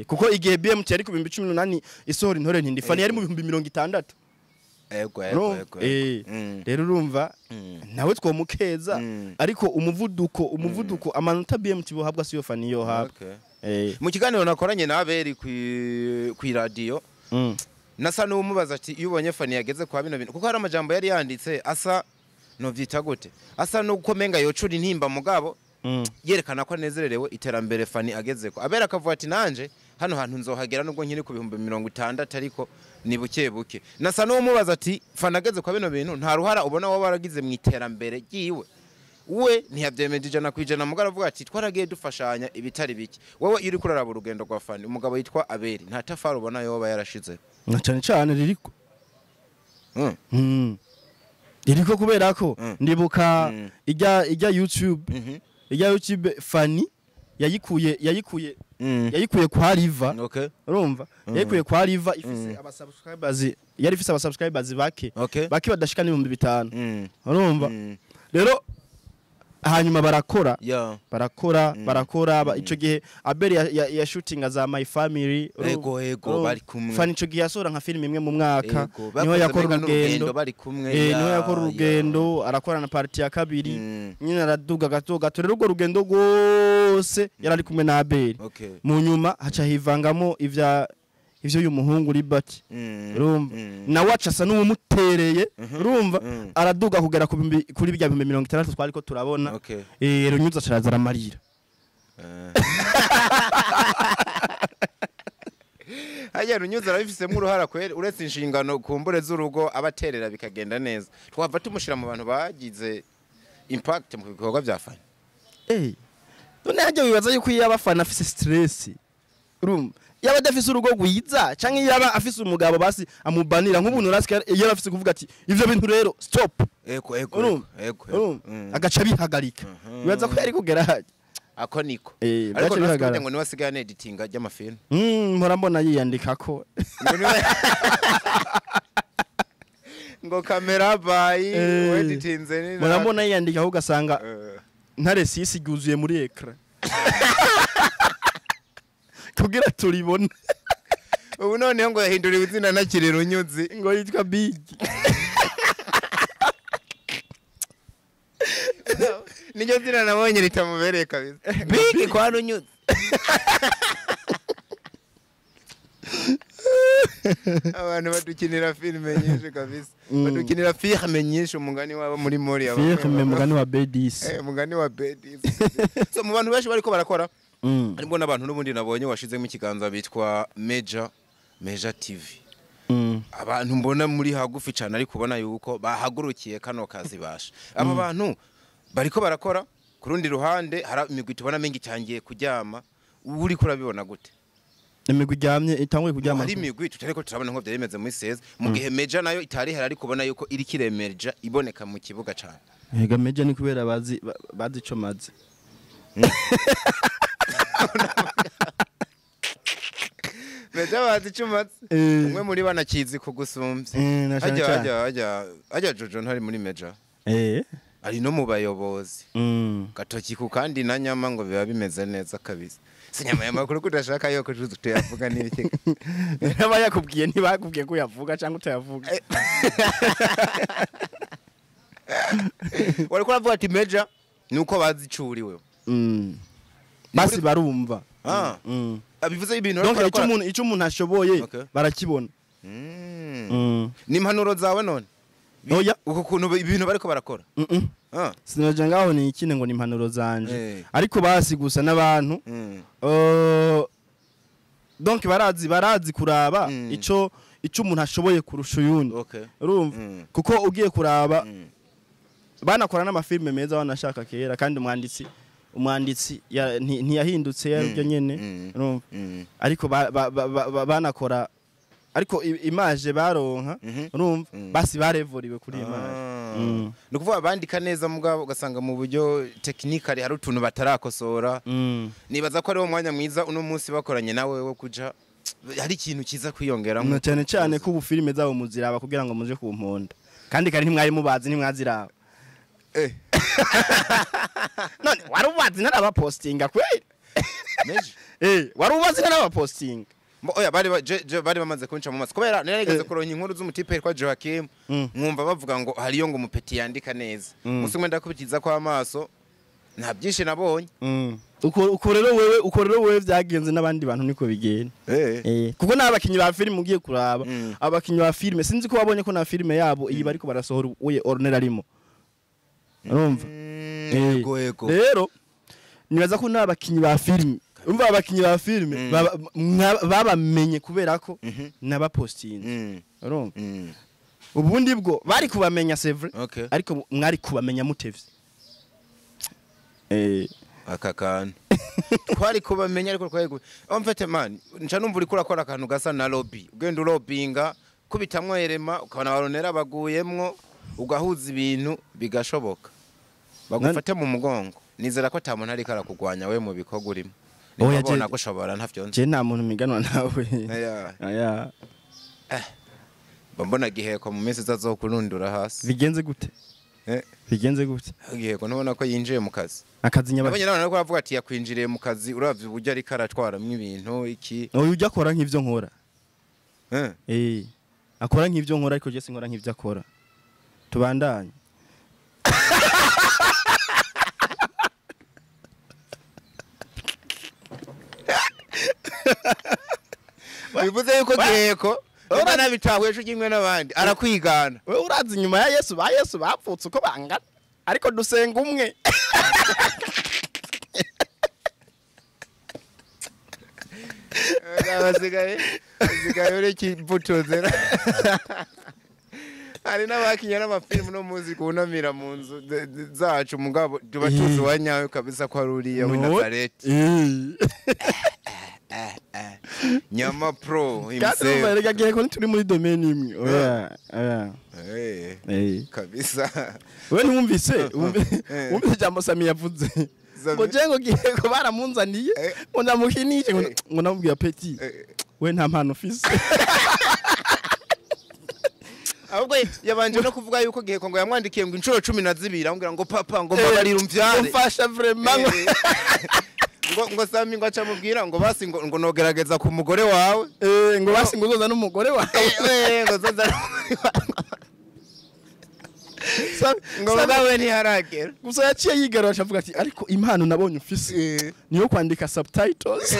kuko igihe BMT yari ku 2018 isohora intore ntindi Fanny yari mu 2060 rero urumva nawe twomukeza ariko umuvuduko amanota BMT bohabwa siyo Fanny yo habwa mu kiganiro nakoranye n'aberi ku radio nasa n'umubaza ati iyo ubonye Fanny yageze kwa bino bintu kuko hari amajambo yari yanditse asa no vyita gute asa no gukomenga yocura intimba mugabo yerekana ko anezererewe iterambere Fanny ageze ko abera akavuga ati nanje hano hantu nzohagera nubwo nkiri ku 60 ariko ni buke nasa no mubaza ati Fanny ageze kwa bino bintu nta ruhara ubona wo baragize mu iterambere giwe we ntiyavyemeje ijana kwijana mugara avuga ati twaragiye dufashanya ibitari biki wowe iri kuraraba urugendo rwa Fanny umugabo yitwa Aberi nta tafari ubona yoba yarashize na cyane ririko ririko kubera ko ndibuka ijya YouTube ijya YouTube Fanny yayikuye kwa Riva Okay. urumva yayikuye kwa Riva ifise abasubscribers yari ifise abasubscribers bake badashika n'ibihumbi 5 urumva rero hanyuma barakora ico gihe Abel ya shooting za My Family ego bari kumwe Fanny ico gihe yasora nka film imwe mu mwaka niho yakora urugendo bari kumwe niho yakora urugendo arakora na party ya kabiri nyine araduga gato rero urwo rugendo rwose yarari kumwe na Abel mu nyuma haca hivangamo ivyo y'umuhungu Liberty urumva nawe acasa n'umutereye urumva araduga kugera kuri bijya 60 twariko turabona rero nyuza caraza aramarira Hajya runyuza arabifisemo uruhara kwere uretse inshingano kumbure z'urugo abaterera bikagenda neza twava tumushira mu bantu bagize impact mu bikorwa bya Fanny none hajya wibaza yuko yabafana afise stress urumva yaba adafise urugo gwiza canke yaba afise umugabo basi amubanira nk'ubuntu rasika yari afise kuvuga ati ivyo bintu rero stop ego agaca bihagarika wibaza ko yari kugera haje ako niko ariko nasigaye ngo niwe asigaye editing y'amafilm mpora mbona yiyandikako ngo camera by editinze ni mpora mbona yiyandikaho ugasanga ntare sisi guzuye muri ekra kugira turibona ubu none ngo yahindura izina nakiri Runyuzi ngo yitwa Big niyo zina nabonye ritamubereye kabisa Big kwa Runyuzi abantu badukinira filime nyinshi kabisa badukinira filime nyinshi umugani wabo muri Moria filime mugani wa B10 mugani wa B10 so mu bantu bashi bariko barakora ariko n'abantu n'ubundi nabonye washizemo ikiganza bitwa Major TV abantu mbona muri hagufi cyane ari kubona yuko bahagurukiye kano kazi basha aba bantu bariko barakora kurundi ruhande hari imigwi tubona mengi cyangiye kuryama uri kurabibona gute imigwi ryamye itangwe kuryama hari imigwi tutariko turabona nko byaremeze muri seze mu gihe Major nayo itari hari kubona yuko iri kiremerja iboneka mu kibuga cyane ega Major ni kubera bazi ico maze Major bazi ico maze umwe muri banakizi kugusumbye ajya Jojo ntari muri Major ari no mu bayobozi gatoki ku kandi na nyama ngo biba bimeze neza kabisa sinyama y'amakuru kudashaka yo kujuza tuyavuga n'ibiki aba yakubwiye ntibakubwiye ko yavuga cyangwa utayavuga wari kuravuga ati Major nuko bazicuriwe basi barumva abivuze ibintu donc icyo umuntu ashoboye barakibona ni impanuro zawe none oya uko kuntu ibintu bariko barakora sinaje ngaho ni ikine ngo ni impanuro zanje ariko basi gusa n'abantu donc barazi kuraba ico umuntu ashoboye kurusha uyundi urumva kuko ugiye kuraba banakora n'amafilme meza wanashaka kera kandi umwanditsi ntiyahindutse yaryo nyene urumva ariko banakora ariko image baronka urumva basi barevuriwe kuri image no kuvuga bandika neza mugabo ugasanga mu buryo technically hari utuntu batarakosora nibaza ko ari wo mwanya mwiza uno munsi bakoranye nawe wo kuja hari ikintu kiza kwiyongeramo cyane ko ubufilme zabo muziraba kugira ngo muje kumponda kandi kari ntimwari mubazi ntimwaziraba none warubazi naraba postinga kweli warubazi naraba postinga oya bari bamaze kunca mu maso kubera narigeze kuronka inkuru z'umutipe kwa Joachim mwumva bavuga ngo hariyo ngo umupeti yandika neza musi mwenda kubitiza kwa amaso nta byinshi nabonye uko rero wewe byagenze n'abandi bantu niko bigenda kuko n'abakinyi ba filime ugiye kuraba abakinyi ba filime sinzi ko wabonye ko na filime yabo iyi bariko barasohora uye Ornella arimo urumva yego rero nibaza ko n'abakinyi ba filime umva abakinyi ba filime babamenye kubera ko nabapostinze urumva ubundi bwo bari kubamenya c'est vrai ariko mwari kubamenya mutevye akakana twari kubamenya ariko twego mfete man nca numva uri kurakora akantu gasa na lobby ugenda urobinga kubitamwe erema ukabana baronera baguyemwo ugahuza ibintu bigashoboka bagufate mu mugongo nizera ko tamuntu ariko arakugwanya we mu bikorwa urimo Oya, nibona gushobora ntavyo nzi je nta muntu miganwa nawe aya mbona giheko mu minsi zazokurundura hasi bigenze gute bigenze gute giheko ntubona ko yinjiye mu kazi akazi nyabaki abanye nabona ko bavuga ati yakwinjiriye mu kazi uravye uburyo ari karatwaramwe ibintu iki oya ujya akora nk'ivyo nkora akora nk'ivyo nkora ariko je sinkora nk'ivyo akora tubandanye bivuze yuko giheko Ora bitawe ejo kimwe n'abandi arakwigana we urazi inyuma ya Yesu bapfutse uko bangana ariko dusenga umwe abasigaye uri kibutozera hari n'abakinya n'amafilmu no muzi kunamira mu nzu zacu mugabo tuba tuzi wanyawe kabisa ko aruriya we Nazareti Nyama Pro himself kandi gagiye ko turi muri domaine imwe kabisa we ntumvise jambo Sami yavuze ngo jengo giye ko baramunzaniye ngo ndamuhinije ngo namubwiye Petit we nta mpano ufise ahubwo yabanje no kuvuga yuko gihe ko ngo yamwandikiye ngo inshuro 12 ambwira ngo papa ngo mbabarira umvyare umfasha vraiment ngo Sami ngo acamubwira ngo basi ngo nogerageza ku mugore wawe ngo basi ngo uzoza n'umugore wawe ngo uzoza ngo bawe ntiharagera gusa yaciye yigarura avuga ati ariko impano nabonye ufise niyo kwandika subtitles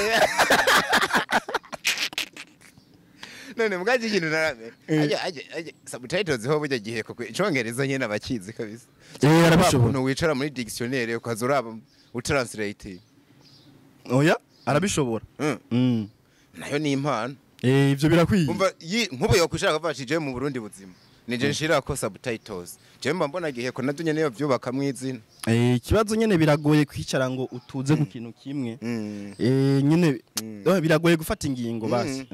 none mugaje ikintu narame aje subtitles ho bujya gihe ko icongereza nyene abakizi kabisa arabishobora wicara muri dictionnaire ukazuraba utranslate oya arabishobora nayo ni impano ivyo birakwiye umva nkubo yokwishaka bafashije mu Burundi buzima nije nshira ko subtitles jemba mbona gihe ko nadunye niyo vyubaka mwizina ikibazo nyene biragoye kwicara ngo utuze ku kintu kimwe nyene biragoye gufata ingingo basi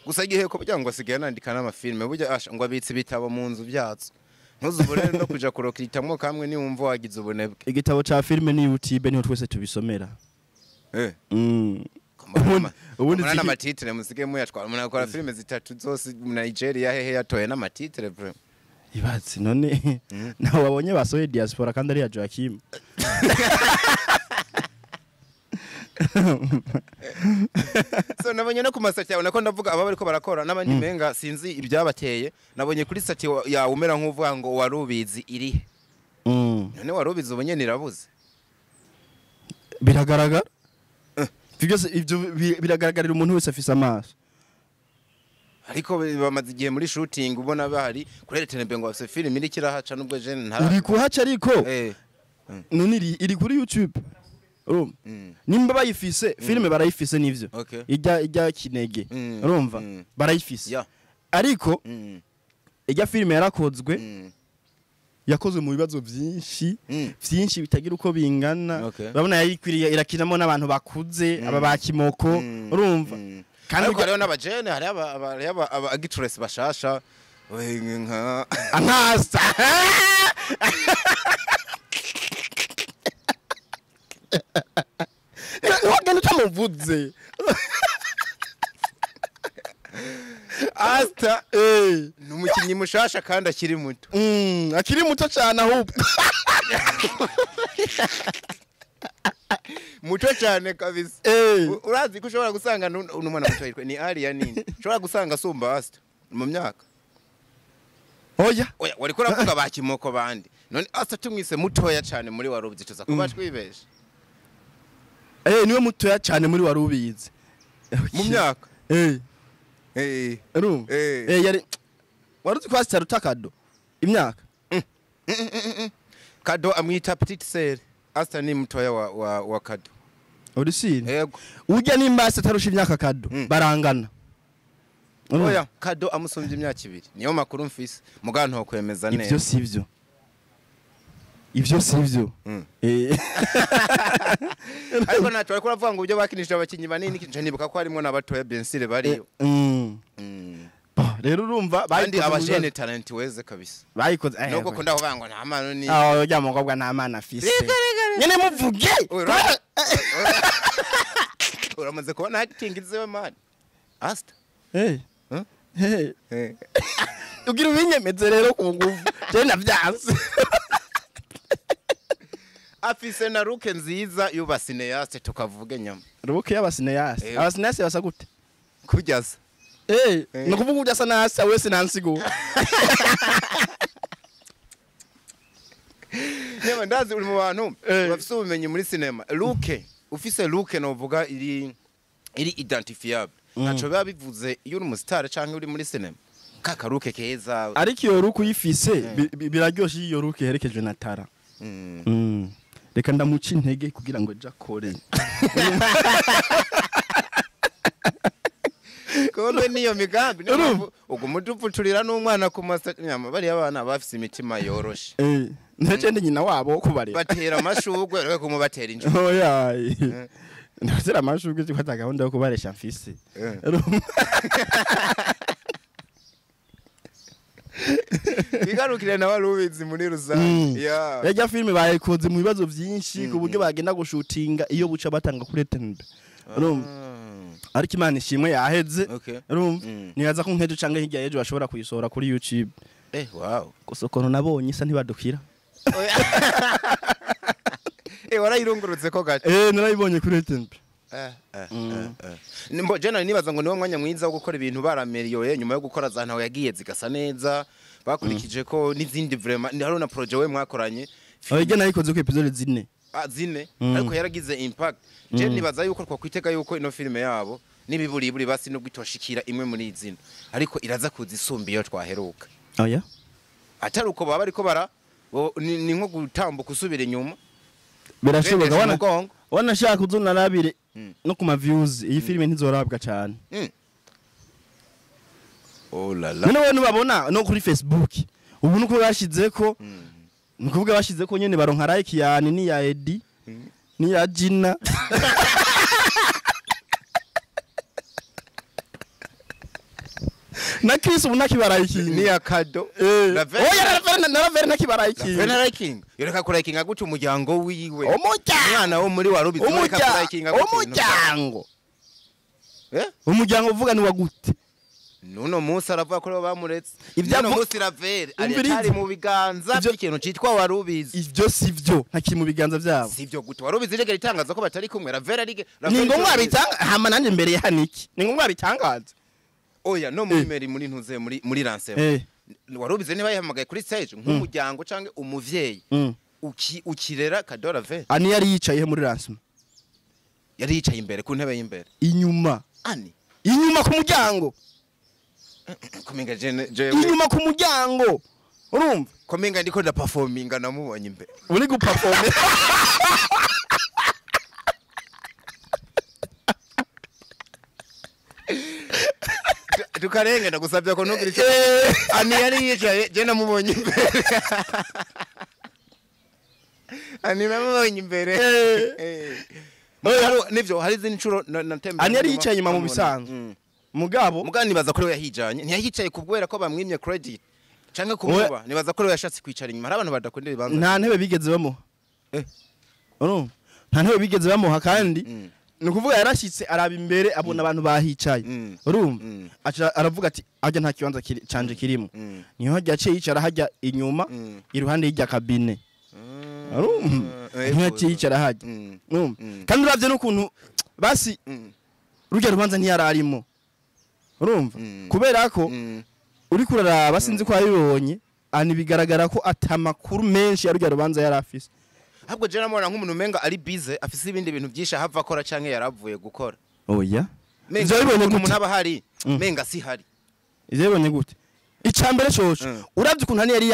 gusa gihe ko bya ngo sigaye nandika n'amafilme burya ngo abitse bitabo mu nzu byazo ntuzubure no kuja kurokitamwo kamwe ni wumva wagize ubunebwe igitabo ca filme ni YouTube niho twese tubisomera ubundi n'amatitre musige muyatwara umuntu akora filme zitatu zose mu Nigeria hehe yatoye n'amatitre bro ibatsi none nawe wabonye basoye diaspora kandi ari ya Joachim so nabonye no ku masati yawe nako ndavuga aba bariko barakora n'abandi menga sinzi ibyabateye nabonye kuri sati yawe umera nk'uvuga ngo warubizi iri none warubizi ubonye nirabuze biragaragara ivyo biragaragarira umuntu wese afise amaso ariko bamaze igihe muri shooting ubona bahari kuri Tenembe ngo afise film iri kirahaca nubwo jene ntara uri kuhaca ariko none iri kuri YouTube nimba bayifise filme barayifise nivyo ijya kinege urumva barayifise ariko ijya filme yarakozwe yakozwe mu bibazo byinshi bitagira uko bingana babona yayikwiriye irakinamo n'abantu bakuze aba bakimoko urumva kandi ko rero n'abajene hari aba actress bashasha nka ankasa wagenda utamuvuze Asta numukinyi mushasha kandi akiri muto akiri muto cyane ahubwo muto cyane kabisa urazi ko ushobora gusanga n'umwana muto yitwa ni Aria nini ushobora gusanga asumba Asta mu myaka oya wari ko ravuga bakimoko bandi none Asta tumwise mutoya cyane muri warubye tuza kuba twibesha niwe mutoya cyane muri warubize mu myaka yari waruzi ko Asta rutakado imyaka Kado amwita petite sœur Asta ni mutoya wa Kado urisine yego ujya nimba Asta tarusha imyaka Kado barangana oya Kado amusumbye imyaka 2 niyo makuru mfise mugano ho kwemeza neza ivyo sivyo ariko nacho ariko ravuga ngo ujye bakinishije abakinyi banini kinje nibuka ko harimo n'abatoya Bensire bariyo rero urumva bandi abajene talent weze kabisa bayikoze nuko kunda kuvuga ngo nta mano ni ujya mukobwa nta mana afise nyene muvuge uramaze kubona acting iziwe man asta ugira ubinyemeze rero ku nguvu je navyanse afise na ruke nziza y'ubasineyaste tukavuge nyama ruke y'abasineyaste abasineyaste basa gute kujyaza no kuvuga ujya sana hasi wese nansigo nyama ndazi uri mu bantu bafise ubumenyi muri cinema ruke ufise ruke no vuga iri identifiable naco biba bivuze iyo uri umustar canke uri muri cinema kakaruke keza ariko iyo ruke uyifise biraryoshe iyo ruke herekejwe na tara reka ndamuca intege kugira ngo jakore kombe niyo migambi ugo mudupfuturira n'umwana ku nyama bari abana bafise imitima yoroshe ndetse nyina wabo kubare batera amashugwe reka kumubatera injyo oya ndazira amashugwe zifata gahunda yo kubaresha mfise bigarukire na warubizi muri rusange yajya filime bayikoze mu bibazo byinshi ku buryo bagenda gushutinga iyo buca batanga kuri tembe ariko Imana ishimwe yaheze nibaza ko nkejo canke hirya yejo bashobora kuyisohora kuri YouTube wow gusokono nabonye isa ntibadukira warayirungurutse ko gace narayibonye kuri tembe nimbo jana nibaza ngo niwo mwanya mwiza wo gukora ibintu barameliyoye nyuma yo gukora za ntawe yagiye zigasa neza bakurikije ko n'izindi vraiment hari na projet we mwakoranye oya nayikoze ku episode 4 zine ariko yaragize impact je nibaza yuko kwa kwitega yuko ino filime yabo nibiburi basi no gwitoshikira imwe muri izina ariko iraza kuzisumba iyo twaheruka oya atari uko baba ariko bara ni nko gutambuka usubira inyuma birashoboka wana shaka uzuna rabire no kuma views iyi filime ntizorabwa cyane oh la la none babona no kuri Facebook ubu nuko bashize ko nukuvuga bashize ko nyene baronka like yani ni ya Edi ni ya Gina na Chris ubu nakibaraiki ni ya Kado oya na nakibaraiki na liking yoreka kurikinga gute umuryango wiwe umwana wo muri warubizi yoreka kurikinga gute umuryango uvuga ni wa gute nuno munsi aravuga ko bamuretse ibyo munsi ravere ari mu biganza by'ikintu citwa warubizi ivyo sivyo ntakiri mu biganza byabo sivyo gute warubizi rege ritangaza ko batari kumwe ravere ari ni ngombwa bitanga hama nanje mbere yaniki ni ngombwa bitangaza oya no muri meri muri ntuze muri lancement warubize niba yahamagaye kuri stage nk'umuryango canke umuvyeyi ukirera Kadora ve ani yari yicaye muri lancement yari yicaye imbere ku ntebe y'imbere inyuma ku muryango kominga inyuma ku muryango urumva kominga ndiko nda performinga namubonye imbere uri guperforme tukarenge ndagusabye ko ntugira icyo ani yari yicaye je namubonye imbere ani namubonye imbere nivyo hari izindi ncuro natembe ani yari yicaye inyuma mu bisanzwe mugabo nibaza ko yahijanye ntiyahicaye kubwera ko bamwimye credit canke kumuba nibaza ko yashatse kwicara inyuma hari abantu badakunda ibibanza nta ntebe bigeze bamuha nta ntebe bigeze bamuha kandi nukuvuga yarashitse araba imbere abona abantu bahicaye urumva aravuga ati ajya nta kibanza canje kirimo niho hajya aciye yicara hajya inyuma iruhande y'ijya kabine niho aciye yicara hajya kandi uravye n'ukuntu basi rujya rubanza ntiyararimo urumva kubera ko uri kuraraba sinzi ko yabibonye ani bigaragara ko atamakuru menshi ya rujya rubanza yari afise ahubwo je namubona nk'umuntu umenga ari bize afise ibindi bintu byinshi ahava akora canke yaravuye gukora oya menga ibonye gute umuntu aba hari menga si hari ibonye gute icambere coco uravye ukuntu yari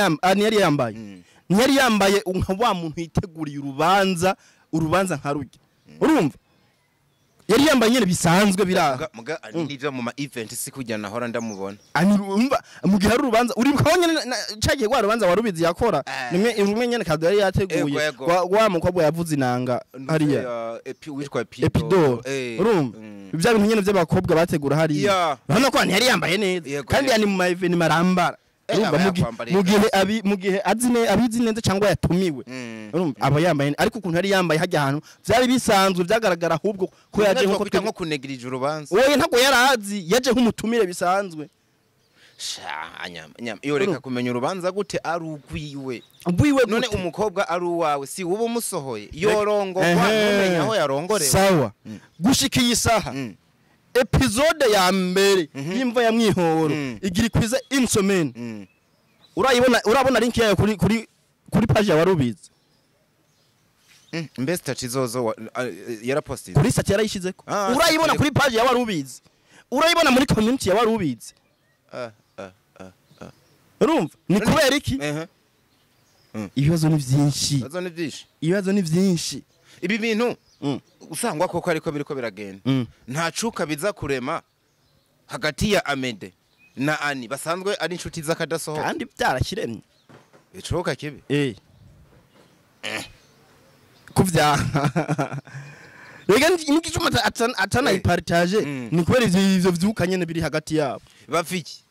yambaye ntiyari yambaye nka wa muntu yiteguriye urubanza nka rujya urumva yari yambaye nyene bisanzwe biraga muga nivyo mu ma event si kujya nahora ndamubona umva mu gihe ari urubanza uri bukabonye cagiye gwa rubanza warubizi yakora nimwe nyene Kado yari yateguye wa mukobwa yavuze inanga hariya witwa Epido urumva ibyo bintu nyene by'abakobwa bategura hariya urabona ko yari yambaye neza kandi yani mu ma event marambara urumva mu gihe abizi neza cyangwa yatumiwe urumva aba yambaye ariko ukuntu ari yambaye hajya ahantu byari bisanzwe byagaragara ahubwo ko yaje nko kunegirije urubanza oye ntago yarazi yaje nk'umutumire bisanzwe iyo reka kumenya urubanza gute ari ugwiwe none gute? umukobwa ari uwawe si uba umusohoye yorongorwa ntumenya aho yarongorewe sawa gushika iyi saha episode ya mbere y'imva ya mwihoro igira ikwiza insomene urabona link yayo kuri page ya Warubizi mbese tachizozo yaraposted kuri site yarayishizeko urayibona kuri page ya Warubizi urayibona muri community ya Warubizi urumva ni kubera iki ibibazo ni byinshi ibi bintu usangwa koko ariko biriko biragenda nta cuka biza kurema hagati ya Amede na Ani basanzwe ari inshuti z'akadasohoka kandi byarashiremye icoka kibi kuvya rega n'igicuma atana ipartage ni kubera ivyo vyukanye biri hagati yabo bafiki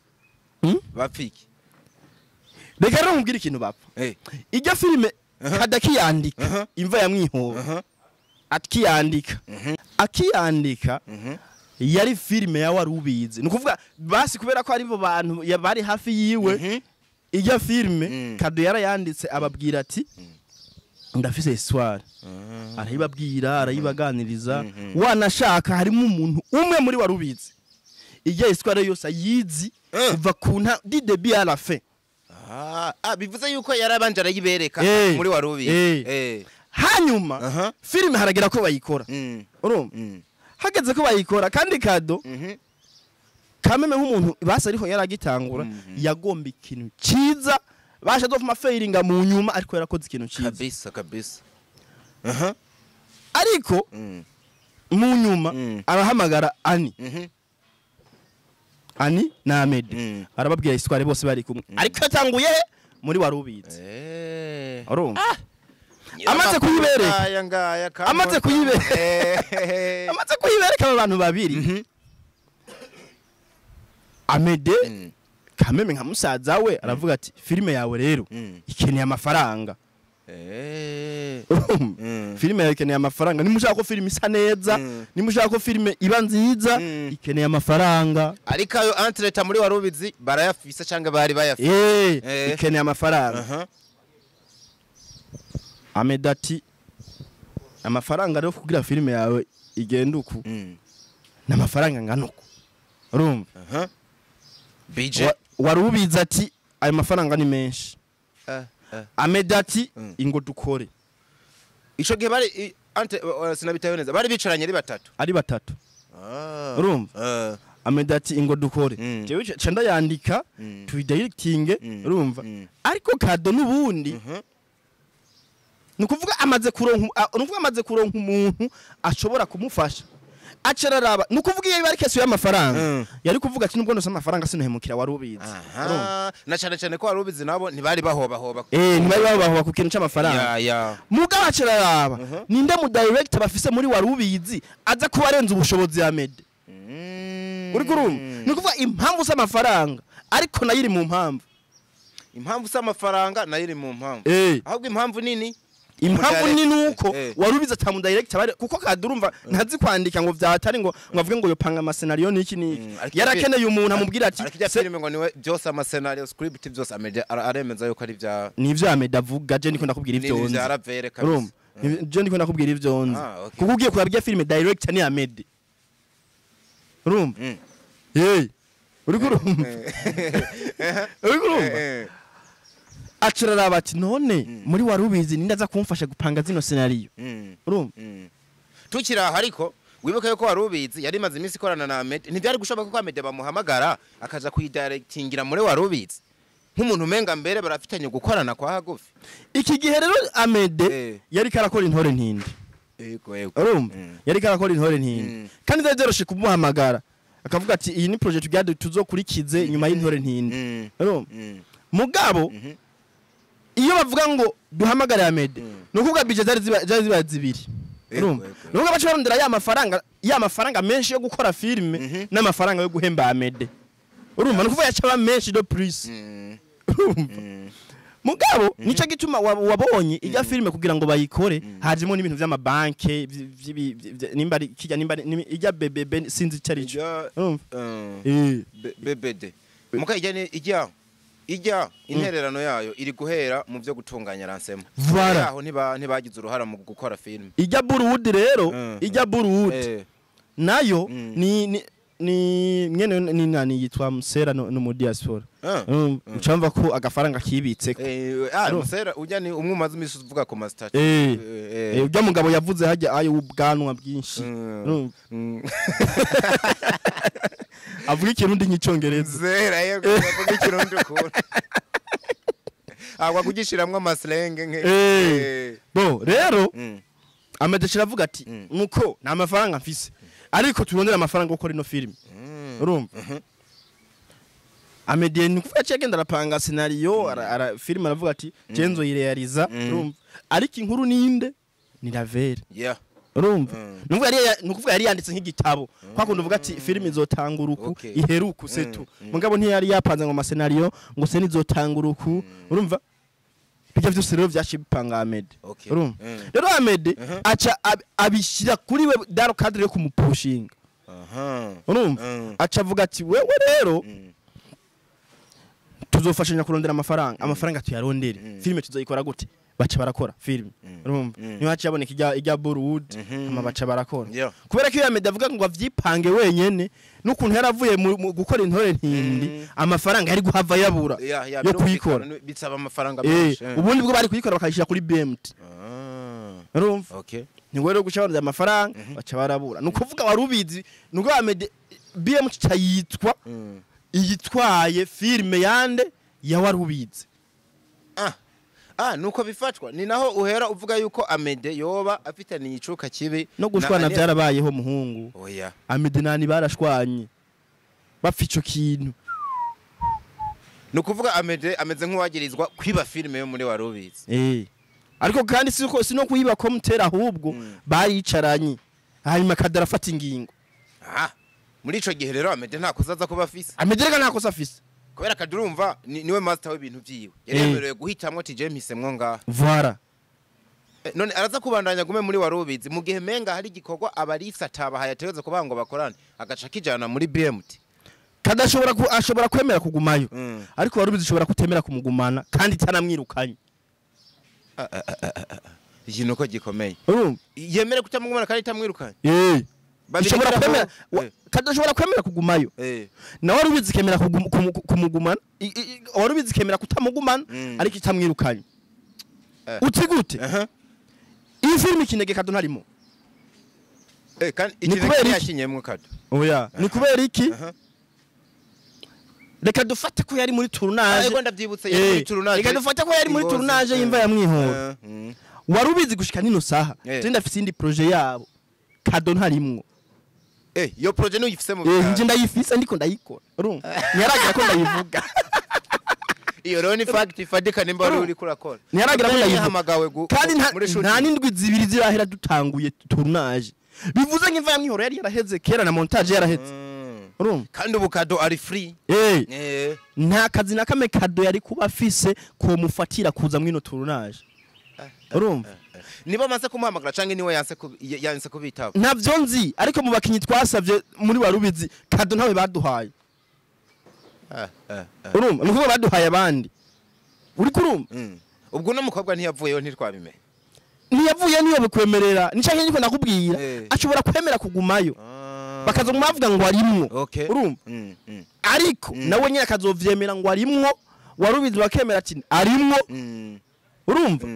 rega rero nkubwira ikintu bapfa ijya filime kadakiyandika imva ya mwihoro akiyandika yari filime ya Warubizi ni kuvuga basi kubera ko ari bo bantu bari hafi yiwe ijya filime Kado yarayanditse ababwira ati ndafise histoire arayibabwira arayibaganiriza wanashaka harimo umuntu umwe muri Warubizi ijya histoire yose ayizi kuva kuna di début à la fin bivuze yuko yarabanje arayibereka muri Warubizi hanyuma filime haragira ko bayikora urumva hageze ko bayikora kandi Kado kameme nk'umuntu basa ariho yaragitangura yagomba ikintu ciza basha dofuma failinga mu nyuma ariko yarakoze ikintu ciza kabisa ariko mu nyuma arahamagara Ani na Amede arababwira histoire bose bari kumwe ariko yatanguye muri Warubizi urumva amaze kuyibereka abantu babiri Amede kameme nka musaza we aravuga ati filime yawe rero ikeneye amafaranga filime yawe ikeneye amafaranga nimushaka ko filime isa neza nimushaka ko filime iba nziza ikeneye amafaranga ariko ayo entreta muri Warubizi barayafisa cyangwa bari bayafisa ikeneye amafaranga Amede ati amafaranga rero kugira filime yawe igenda uku n'amafaranga nganuko urumva Warubizi ati ayo mafaranga ni menshi Amede ati ingo dukore ico gihe bari sinabitayo neza bari bicaranye ari batatu urumva Amede ati ingo dukore jewe cenda yandika tuidirecting urumva ariko Kado nubundi nukuvuga amaze kuronka umuntu ashobora kumufasha aceraraba nukuvuga iyo bari kesu y'amafaranga yari kuvuga ati nubwo ndose amafaranga sinuhemukira Warubizi na cyane ko Warubizi nabo ntibari bahoba ntibari bahoba ku kintu c'amafaranga muga baceraraba ninde mu director bafise muri Warubizi aza kubarenza ubushobozi ya Amede uri kurumva nukuvuga impamvu z'amafaranga ariko nayiri mu mpamvu z'amafaranga nayiri mu mpamvu ahubwo impamvu nini impamvu ni nuko Warubizi atamu director kuko kadurumva ntazi kwandika ngo vyatari ngo avuge ngo yopanga ama scenario niki yarakeneye umuntu amubwira ati ariko filime ngo niwe byose ama scenario script byose Amede aremeza yuko ari vya nivyo Amede avuga je niko ndakubwira ivyo nzi urumva je niko ndakubwira ivyo nzi kuko ugiye kurabya filime director ni Amede urumva uri kurumva aciraraba ati none muri Warubizi ninde aza kumfasha gupanga zino scenario urumva tukira hariko wibuka yuko Warubizi yari maze iminsi ikorana na Amede ntibyari gushoboka ko Amede bamuhamagara akaja kuyidirectingira muri Warubizi nk'umuntu umenga mbere barafitanye gukorana kwa hagufi iki gihe rero Amede yari karakora intore ntindi urumva yari karakora intore ntindi kandi zeroshe kumuhamagara akavuga ati iyi ni project tugade tuzokurikize nyuma y'intore ntindi urumva mugabo iyo bavuga ngo duhamagare Amede nukuvuga budget zari ziba zibiri urumva nukuvuga bacha barondera ya mafaranga menshi yo gukora filime n'amafaranga yo guhemba Amede urumva nukuvuga yacha ba menshi do plus mugabo nico gituma wabonye ijya filime kugira ngo bayikore hajimo n'ibintu vy'amabanke nimba ijya bebe sinzi carico BBD muka ijya intererano yayo iri guhera mu byo gutunganya ransemo aho ntibagize uruhara mu gukora filime ijya Bollywood rero ijya Bollywood nayo ni mwene ni nani yitwa Musera no mu diaspora ucamva ko agafaranga kibitse ko Musera ujya ni umwe umaze imisi uvuga ko master ujya mugabo yavuze hajya ayo ubwanwa bwinshi avuga ikirundi n'icyongereza zera yego avuga ikirundi ko agwa kugishiramwe amaslenge nke bo rero amadeshira avuga ati nuko nta mafaranga mfise ariko turondera amafaranga gukora ino film urumva Amedie ni kuvuga cyagenda arapanga scenario ara film aravuga ati Jenzo yirealiza urumva ariko inkuru ninde ni Ravere urumva nukuvuga yari yanditse nk'igitabo kwakundi uvuga ati film izotanguruku iheruku setu mugabo ntiyari yapanze ngo amasenario ngo se nizotanguruku urumva bijya byose rero byashipanga Amede urumva rero Amede aca abishira kuri we daro cadre yo kumupushinga urumva aca avuga ati wewe rero tuzofashanya kurondera amafaranga tuyarondere filime tuzoyikora gute baca barakora film urumva niyo haci yaboneka ijya Bollywood baca barakora kubera ko Amede avuga ngo avyipange wenyene n'ukuntu yaravuye mu gukora intore ntindi amafaranga yari guhava yabura yo kuyikora bisaba amafaranga menshi ubundi bwo bari kuyikora bakayishira kuri BMT urumva ni rero gucabanza amafaranga baca barabura nukuvuga warubizi nuko Amede BMT cyayitwa iyitwaye filme yande ya warubizi nuko bifatwa ni naho uhera uvuga yuko Amede yoba afitanye icuka kibi no gushwana byarabayeho muhungu Amede nani barashwanye bapfa ico kintu nukuvuga Amede ameze nk'uwagirizwa kwiba filme yo muri warubizi ariko kandi sino kuyiba ko mutera ahubwo baricaranye hanyuma kadara afata ingingo muri ico gihe rero Amede nta kuzaza kuba afise Amede rega nta kosa afise kubera kadurumva niwe master w'ibintu byiwe yaremerewe guhitamwo ati je mpisemwo ngaha voilà none araza kubandanya gume muri warubizi mu gihe menga hari gikorwa abarisa atabahaye ategeze kubango bakorana agaca kijana muri BMT ashobora kwemera kugumayo ariko warubizi ishobora kutemera kumugumana kandi itanamwirukanye ikintu ko gikomeye yemere kutamugumana kandi itamwirukanye ishobora kwemera kadashobora kwemera kugumayo na warubizi kemera kumugumana warubizi kemera kutamugumana ariko itamwirukanye uti gute iyi film ikinege kado ntarimo kandi ikinege yakinyemwe kado oya ni kubera iki reka dufate ko yari muri tournage ariko ndabyibutse yari muri tournage reka dufate ko yari muri tournage yimva ya mwihoro warubizi gushika nino saha je ndafise indi projet yabo kado ntarimwo yo projet no yifise mu nje ndayifise ndiko ndayikora urumva nyaragira ko ndayivuga iyo rero ni fact ifadika nimba wari uri kurakora nyaragira ko ndayivuga kandi nta nindwi zibiri zirahera dutanguye tournage bivuze nk'imva ya mwihoro yari yaraheze kera na montage yaraheze urumva kandi ubu kado ari free nta kazi na kame kado yari kuba afise ko mufatira kuza mwino tournage urumva niba maze kumuhamagara canke niwe yanse kubitaba ntavyo nzi ariko mu bakinyi twasavye muri warubizi kado ntawe baduhaye urumva nuko baduhaye abandi uri kurumva ubwo no mukobwa ntiyavuyeyo ntitwabimenye ntiyavuye niyo bikwemerera nicanye niko nakubwira ashobora kwemera kugumayo bakaza muvuga ngo arimwo urumva ariko nawe nyine akazovyemera ngo arimwo warubizi bakemera ati arimwo urumva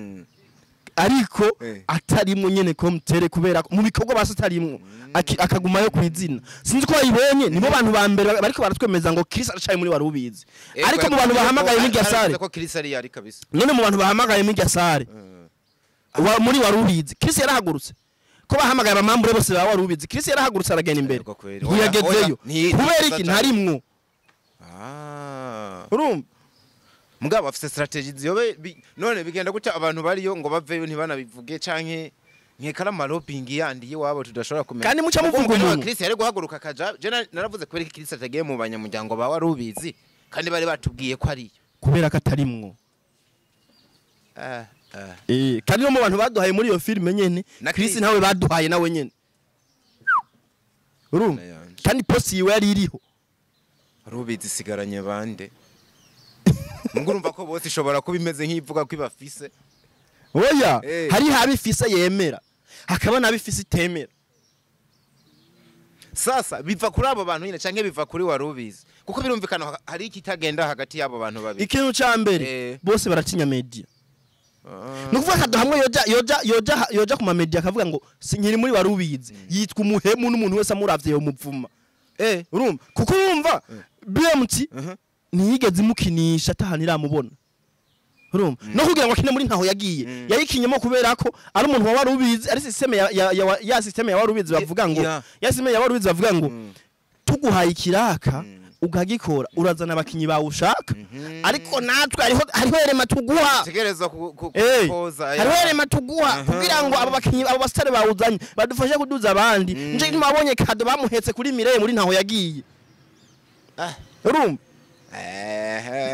ariko atarimwo nyene ko mutere kubera mu bikorwa base atarimwo akagumayo kwizina sinzi ko bayibonye nibo bantu ba mbere bariko baratwemeza ngo Chris aracaye muri warubizi ariko mu bantu bahamagaye mu Gasare ko Chris ari yari kabisa none mu bantu bahamagaye mu Gasare muri warubizi Chris yarahagurutse ko bahamagaye abamambure bose ba warubizi Chris yarahagurutse aragenda imbere ntiyagezeyo kubera iki ntarimwo urumva mugabo afite strategy ziyobe none bigenda guca abantu bariyo ngo baveyo ntibanabivuge canke nkekara maloping yandi wabo tudashobora kumenya kandi muca muvuga umuntu Chris yari guhaguruka kaja je naravuze kubera Chris atagiye mu banyamuryango ba warubizi kandi bari batubwiye ko ariyo kubera ko atarimwo kandi no mu bantu baduhaye muri iyo filime nyene Chris nawe baduhaye nawe nyene urumva kandi post yiwe yari iriho Rubizi sigaranye bande mugurumva ko bose ishobora kuba imeze nk'ivuga ko ibafise oya hari habifise yemera hakaba nabifise itemera sasa biva kuri abo bantu nyine canke biva kuri Warubizi kuko birumvikana hari ikitagenda hagati y'abo bantu babiri ikintu ca mbere bose baratinya media nukuvuga Kado hamwe yoja ku ma media akavuga ngo sinkiri muri Warubizi yitwa umuhemu n'umuntu wese amuravye yo muvuma urumva kuko urumva BMT ntiyigeze imukinisha atahanira amubona urumva no kugira ngo akine muri ntaho yagiye yayikinyemo kubera ko ari umuntu wa Warubizi ari systeme ya systeme ya Warubizi bavuga ngo ya systeme ya Warubizi bavuga ngo tuguhaye ikiraka ugagikora urazana abakinyi bawushaka ariko natwe hariho erema tuguha tegereza kupoza hariho erema tuguha kugira ngo abo bakinyi abo basitare bawuzanye badufashe kuduza abandi nje ntibabonye Kado bamuhetse kuri Mireye muri ntaho yagiye urumva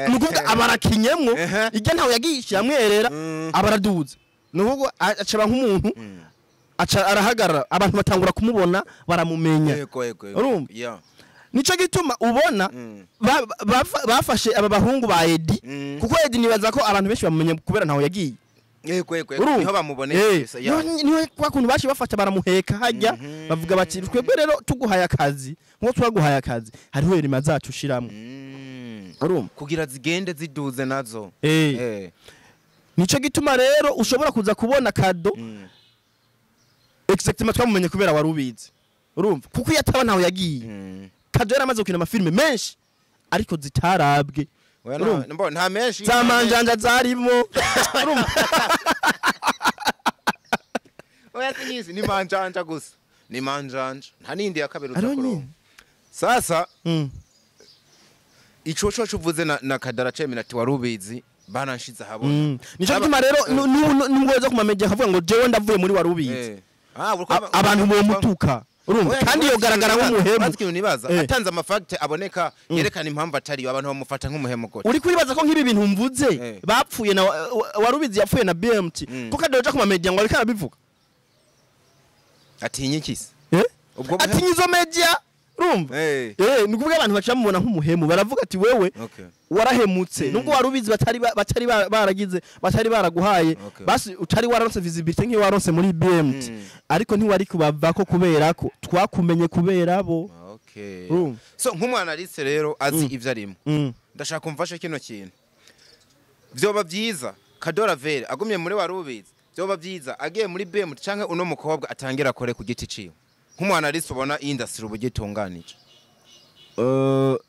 nukuvuga abarakinyemwo ijya ntaho yagiye amwerera abaraduza nuvuga acaba nk'umuntu arahagarara abantu batangura kumubona baramumenya urumva nico gituma ubona bafashe aba bahungu ba Edi kuko Edi nibaza ko abantu benshi bamumenye kubera ntaho yagiye niho bamuboneye niho kwa kuntu bashi bafata baramuheka hajya bavuga bati twebwe rero tuguhaye akazi nko twaguhaye akazi hariho erima zacu shiramwe urumva kugira zigende ziduze nazo nico gituma rero ushobora kuza kubona Kado exactement twamumenye kubera Warubizi urumva kuko yataba ntaho yagiye Kado yaramaze gukina amafilme menshi ariko zitarabwe nta menshi za manjanja zarimo oya sinyisi ni manjanja gusa ni manjanja nta nindi ya kabiri uzakoro sasa ico cuvuze na Kadara cemina ati Warubizi bananshiza habona nico gituma rero n'ubwoza kumamedia akavuga ngo jewe ndavuye muri Warubizi abantu bo mutuka urumva kandi yogaragara nk'umuhemu bazikintu nibaza atanze amafacte aboneka yerekana impamvu atari abantu bamufata nk'umuhemu gute uri kwibaza ko nk'ibi bintu mvuze bapfuye na Warubizi yapfuye na BMT kuko adoja ku media ngo ariko arabivuga atinye kisi ubwo atinye izo media urumva nukuvuga abantu bacamubona nk'umuhemu baravuga ati wewe warahemutse nubwo Warubizi batari baragize batari baraguhaye basi utari waronse visibility nk'i waronse muri BMT ariko ntiwari kubava ko kubera ko twakumenye kubera bo so nk'umwanaliste rero azi ivyo arimo ndashaka kumfasha kino kintu vyoba byiza Kadora Vere agumye muri Warubizi vyoba byiza agiye muri BMT canke uno mukobwa atangira kore ku giti ciwe nk'umwanaliste ubona industry ubugitunganije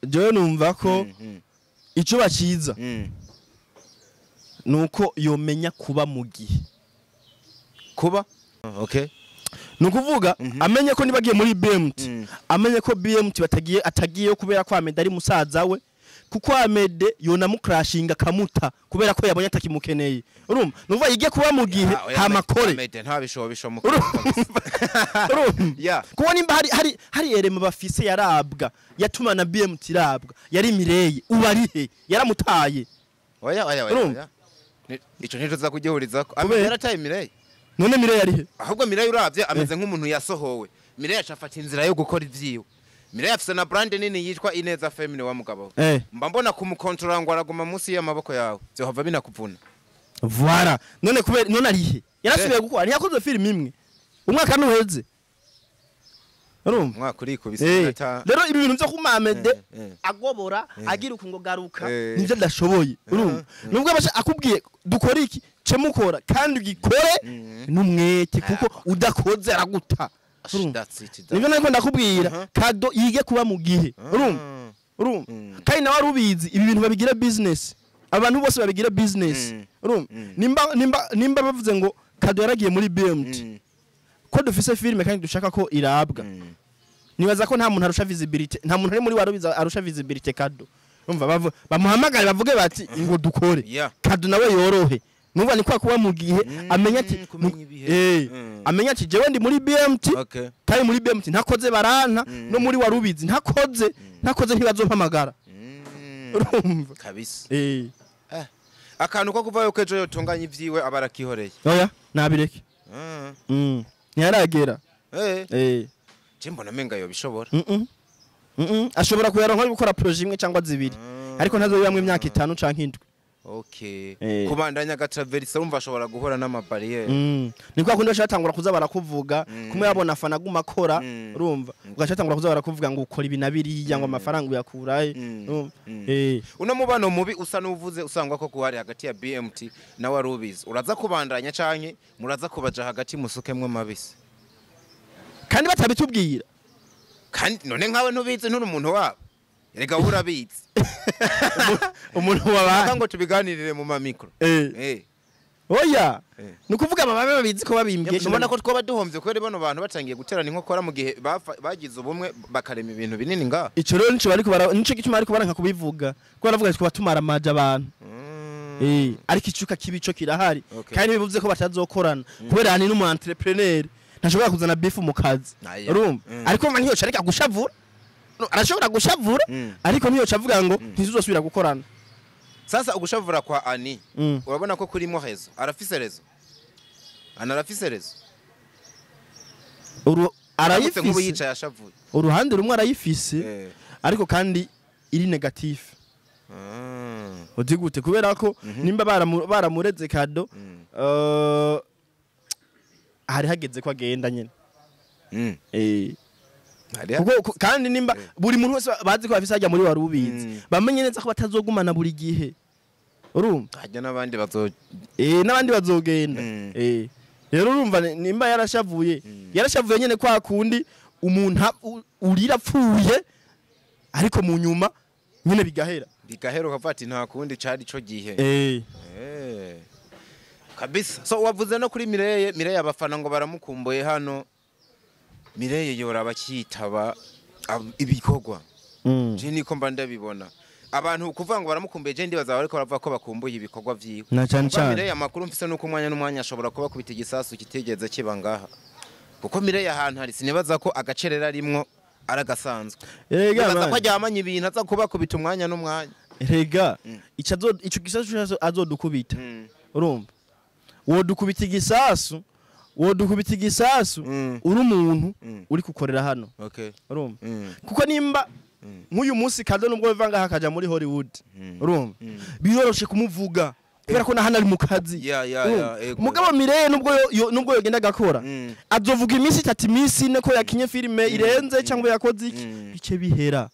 je numva ko ico baciza nuko yomenya kuba mu gihe kuba nukuvuga amenye ko nibagiye muri BMT amenye ko BMT atagiye kubera ko Amede ari musaza we kuko Amede yona mukrashinga kamuta kubera ko yabonye atakimukeneye urumva nuvuga yige kuba mu gihe hamakore Amede ntabisho mu kuko nimba hari erema bafise yarabwa yatuma na BMT irabwa yari Mireye ubarihe yaramutaye oya ico ntizoza kugihuriza ko Amede yarataye Mireye none Mireye arihe ahubwo Mireye uravye ameze nk'umuntu yasohowe Mireye acafata inzira yo gukora ivyiwe Mireye afise na brand nini yitwa Ineza Family wa mugabo mba mbona kumukontrola ngo araguma munsi y'amaboko yawe byohava binakuvuna voilà none kubera none arihe yarasubiye gukora ntiyakoze film imwe umwaka nuheze urumva umwaka uri kubisata rero ibi bintu byo kumamede agobora agira ukungo garuka nivyo ndashoboye urumva nubwo abasha akubwiye dukora iki cemukora kandi ugikore numwete kuko udakoze araguta nivyo nako ndakubwira Kado yige kuba mu gihe urumva kandi na Warubizi ibi bintu babigira business abantu bose babigira business urumva nimba bavuze ngo Kado yaragiye muri BMT ko dufise filme kandi dushaka ko irabwa nibaza ko nta muntu arusha visibility nta muntu ari muri Warubizi arusha visibility Kado umva bamuhamagare bavuge bati ngo dukore Kado nawe yorohe numva ni kwa kuba mu gihe amenya ati amenya ati jewe ndi muri BMT kandi muri BMT ntakoze baranta no muri Warubizi ntakoze ntibazompamagara urumva kabisa akantu ko kuvayo kejo yotunganya ivyiwe abarakihoreye oya nabireke ntiyaragera je mbona menga yo bishobora ashobora kuyaronka ari gukora projet imwe cyangwa zibiri ariko ntazo yamwe imyaka 5 canke 7 okay kubandanya gatraversa urumva ashobora guhora n'amabarriere ni kwa kundi bashatangura kuza barakuvuga kumwe yabona afana guma akora urumva ugashatangura kuza barakuvuga ngo ukora ibinabiri ngo amafaranga uyakuraye uno mubano mubi usa n'uvuze usangwa ko kuhari hagati ya BMT na warubizi uraza kubandanya canke muraza kubaja hagati musukemwe mabisi kandi batabitubwira kandi none nkawe ntubizi nturi umuntu wabo erega urabizi umuntu wabaye ngo tubiganirire mu mamikro oya nukuvuga abababe babizi ko babimbye ubona ko twoba duhomvye kwere bano bantu batangiye guterana inkokora mu gihe bagize ubumwe bakarema ibintu binini nga ico rero nico gituma ariko baranka kubivuga ko baravuga ko batumara amaje abantu ariko icuka kibico kirahari kandi bivuze ko batazokorana kubera hani n'umu entrepreneur ntashobora kuzana beef mu kazi urumva ariko mama ntiyo careka gushavura arashobora gushavura ariko ntiyo cavuga ngo ntizosubira gukorana sasa ugushavura kwa Ani urabona ko kurimo hezo arafise rezo arafise rezo arayifise nk'ubu yicaye ashavuye uruhande rumwe arayifise ariko kandi iri negative utigute kubera ko nimba baramureze kado hari hageze ko agenda nyene kandi nimba buri muntu wese bazi ko bafise hajya muri warubizi bamenye neza ko batazogumana buri gihe urumva hajya n'abandi n'abandi bazogenda rero urumva nimba yarashavuye nyene kwa kundi umuntu urira apfuye ariko mu nyuma nyene bigahera ukavuga ati nta kundi cari ico gihe kabisa so wavuze no kuri Mireye abafana ngo baramukumbuye hano Mireye yora bakitaba ibikorwa je niko mba ndabibona abantu kuvuga ngo baramukumbuye je ndibaza bariko baravuga ko bakumbuye ibikorwa vyiwe na cyane cyane Mireye amakuru mfise nuko umwanya n'umwanya ashobora kuba kubita igisasu kitegeze kiba ngaha kuko Mireye ahantu hari sinibaza ko agacerera rimwo aragasanzwe ko ajyamanye ibintu aza kuba kubita umwanya n'umwanya rega ico gisasu azodukubita urumva wodukubita igisasu uri umuntu uri kukorera hano urumva kuko nimba nk'uyu munsi Kado nubwo bivanga hakaja muri Hollywood urumva biroroshe kumuvuga kubera ko nahana ari mu kazi umugabo Mireye nubwo yogenda gakora azovuga iminsi 3 iminsi 4 ko yakinye filime irenze cyangwa yakoze iki bice bihera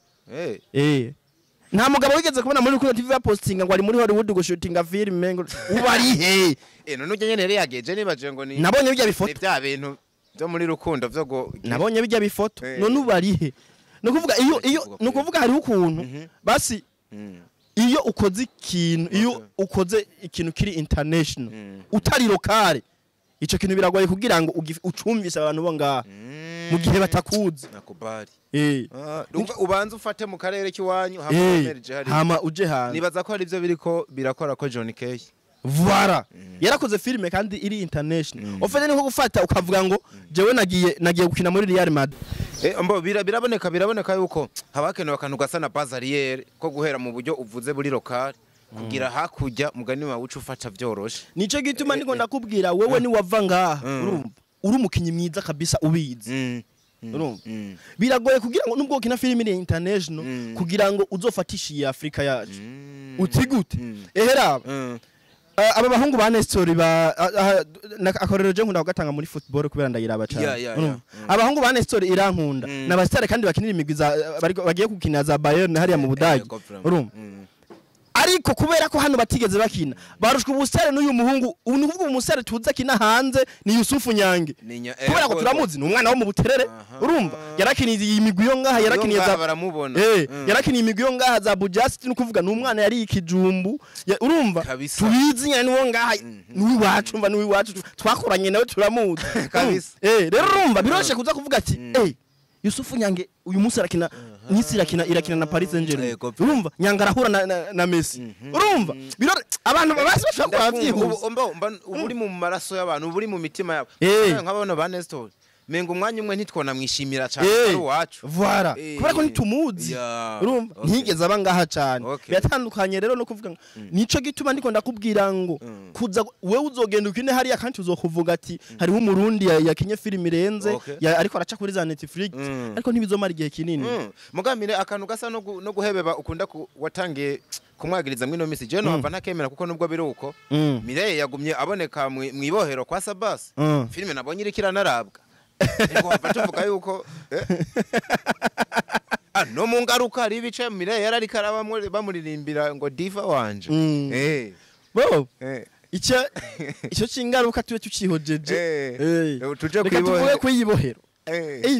nta mugabo wigeze kubona muri Rukundo TV postinga ngo ari muri Hollywood gushutinga filime ngo ubari none ujye nyene rero yageje nibaje ngo ni nabonye bijya bifoto bya bintu byo muri Rukundo byo go nabonye bijya bifoto none ubari nukuvuga iyo nukuvuga hari ukuntu basi iyo ukoze ikintu kiri international utari lokale ico kintu biragoye kugira ngo ucumvise abantu bo ngaha mu gihe batakuzi nakubari ubanza ufate mu karere kiwanyu hama uje hanze nibaza ko ari byo biriko birakora ko John K Voilà yarakoze filime kandi iri international ofene niko gufata ukavuga ngo jewe nagiye gukina muri Real Madrid mbo biraboneka yuko habakenewe akantu gasa na bazariere ko guhera mu buryo uvuze buri local kugira hakujya mugani wawe ucu ufata byoroshe nico gituma ndiko ndakubwira wewe ni wava ngaha urumva uri umukinyi mwiza kabisa ubizi urumva biragoye kugira ngo nubwo kina filime iri international kugira ngo uzofatishiye Afrika yacu utigute eheraba aba bahungu ba Nestor akorero je nkunda kugatanga muri football kubera ndayiraba cyane abahungu ba Nestor irankunda nabastare kandi bakinira imigwi bagiye gukina za Bayern hariya mu Budage urumva ariko kubera ko hano batigeze bakina barushwe ubusare n'uyu muhungu unuvuga umusare tuza kina hanze ni Yusufu Nyange kubera ko turamuzi ni umwana wo mu Buterere urumva yarakiniye imigwi yo ngaha yarakiniye za baramubona yarakiniye imigwi yo ngaha za Bujasti nukuvuga ni umwana yari ikijumbu urumva tubizi nyane wo ngaha ni wacu mva ni wacu twakoranye nawe turamuzi kabisa rero urumva biroshe kuza kuvuga ati Yusufu Nyange uyu munsi arakina nisi irakina na Paris Saint-Germain urumva Nyanga arahura na Messi urumva birore abantu babasi bashaka kwavyihuza uri mu maraso y'abantu uri mu mitima yabo nk'abana ba Nestor menga umwanya umwe ntitwona mwishimira cyane ari wacu voilà kubera ko ntitumuzi urumva ntigeze aba ngaha cyane biratandukanye rero no kuvuga nico gituma ndiko ndakubwira ngo kuza wewe uzogenda ukine hariya kandi uzokuvuga ati hariho umurundi yakinye film irenze ariko araca kuri za Netflix ariko ntibizomara igihe kinini mugamire akantu gasa no guhebeba ukunda watangiye kumwagiriza mwino misi je no hava ntakemera kuko nubwo biri uko Mireille yagumye aboneka mwibohero kwa Sabas filime nabonye irikira narabwa ngo hava tuvuga yuko no mu ngaruka ari ibice Mireille yarari karaba bamuririmbira ngo diva wanje bo icyo cingaruka tuwe tucihojeje tuje kuyibohero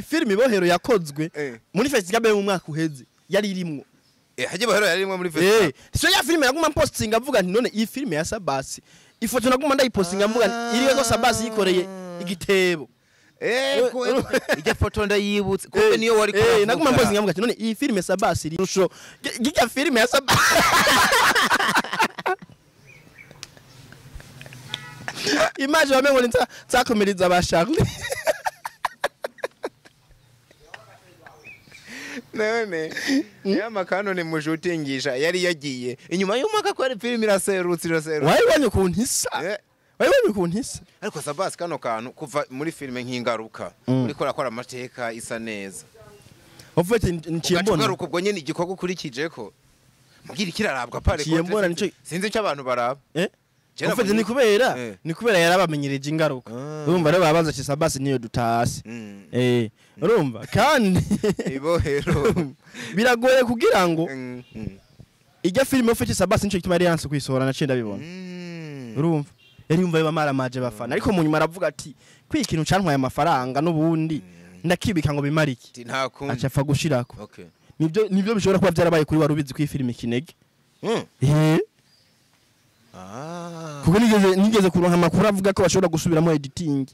film ibohero yakozwe muri festival mu mwaka uheze yari irimwo haje bahero yarimwe muri festival so ya film naguma posting avuga nti none iyi film ya Sabas ifoto naguma ndayipostinga mvuga iriwe ko Sabas yikoreye igitebo ijya foto ndayibutse kumbe niyo wari ko naguma postinga mvuga none iyi film ya Sabas iri rusho gika film ya Sabas image wamengo nzakomereza ba Charlie none ya makano ni mushutingisha yari yagiye inyuma y'umwaka ko ari film iraserutse wayibonye ukuntu isa wayibonye ukuntu isa ariko Sabas kano kantu kuva muri filime nk'ingaruka uriko rakora amateka isa neza ofete ncimbona ngaruka ubwo nyene igikorwa ukurikije ko mugira kirarabwa pare ko sinzi icyo abantu baraba ofete ni kubera yarabamenyereje ingaruka urumva rero babanza ci Sabas niyo dutasi urumva kandi ibohero biragoye kugira ngo ijya filime ofete Sabas nico gituma yari yanse kwisohora nacenda bibona urumva yari yumva bamara maje bafana ariko mu nyuma aravuga ati kwikintu cantwaye amafaranga n'ubundi ndakibika ngo bimariki acafa gushirako nibyo bishobora kuba byarabaye kuri warubizi kwi filime Kinege kuko nigeze kuronka amakuru avuga ko bashobora gusubiramo editing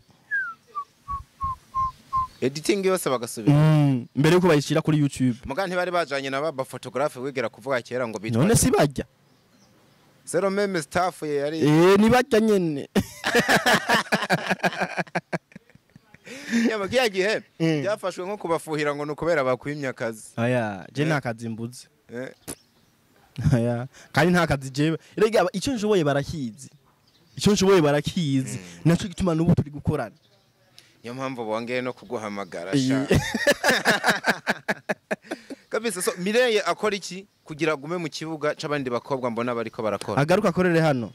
yose bagasubira mbere yuko bayishira kuri YouTube muga ntibari bajanye na ba photographe wigera kuvuga kera ngo bitwa none si bajya zero meme staff yari ni bajya nyene yama kiyagihe byafashwe nko kubafuhira ngo nukubera bakwimya akazi je nta kazi mbuze kandi nta kazi jewe rega icyo nshoboye barakizi naco gituma n'ubu turi gukorana niyo mpamvu bongeye no kuguhamagara sha kabisa. So Mireille akora iki kugira gume mu kibuga c'abandi bakobwa mbona bariko barakora agaruka akorere hano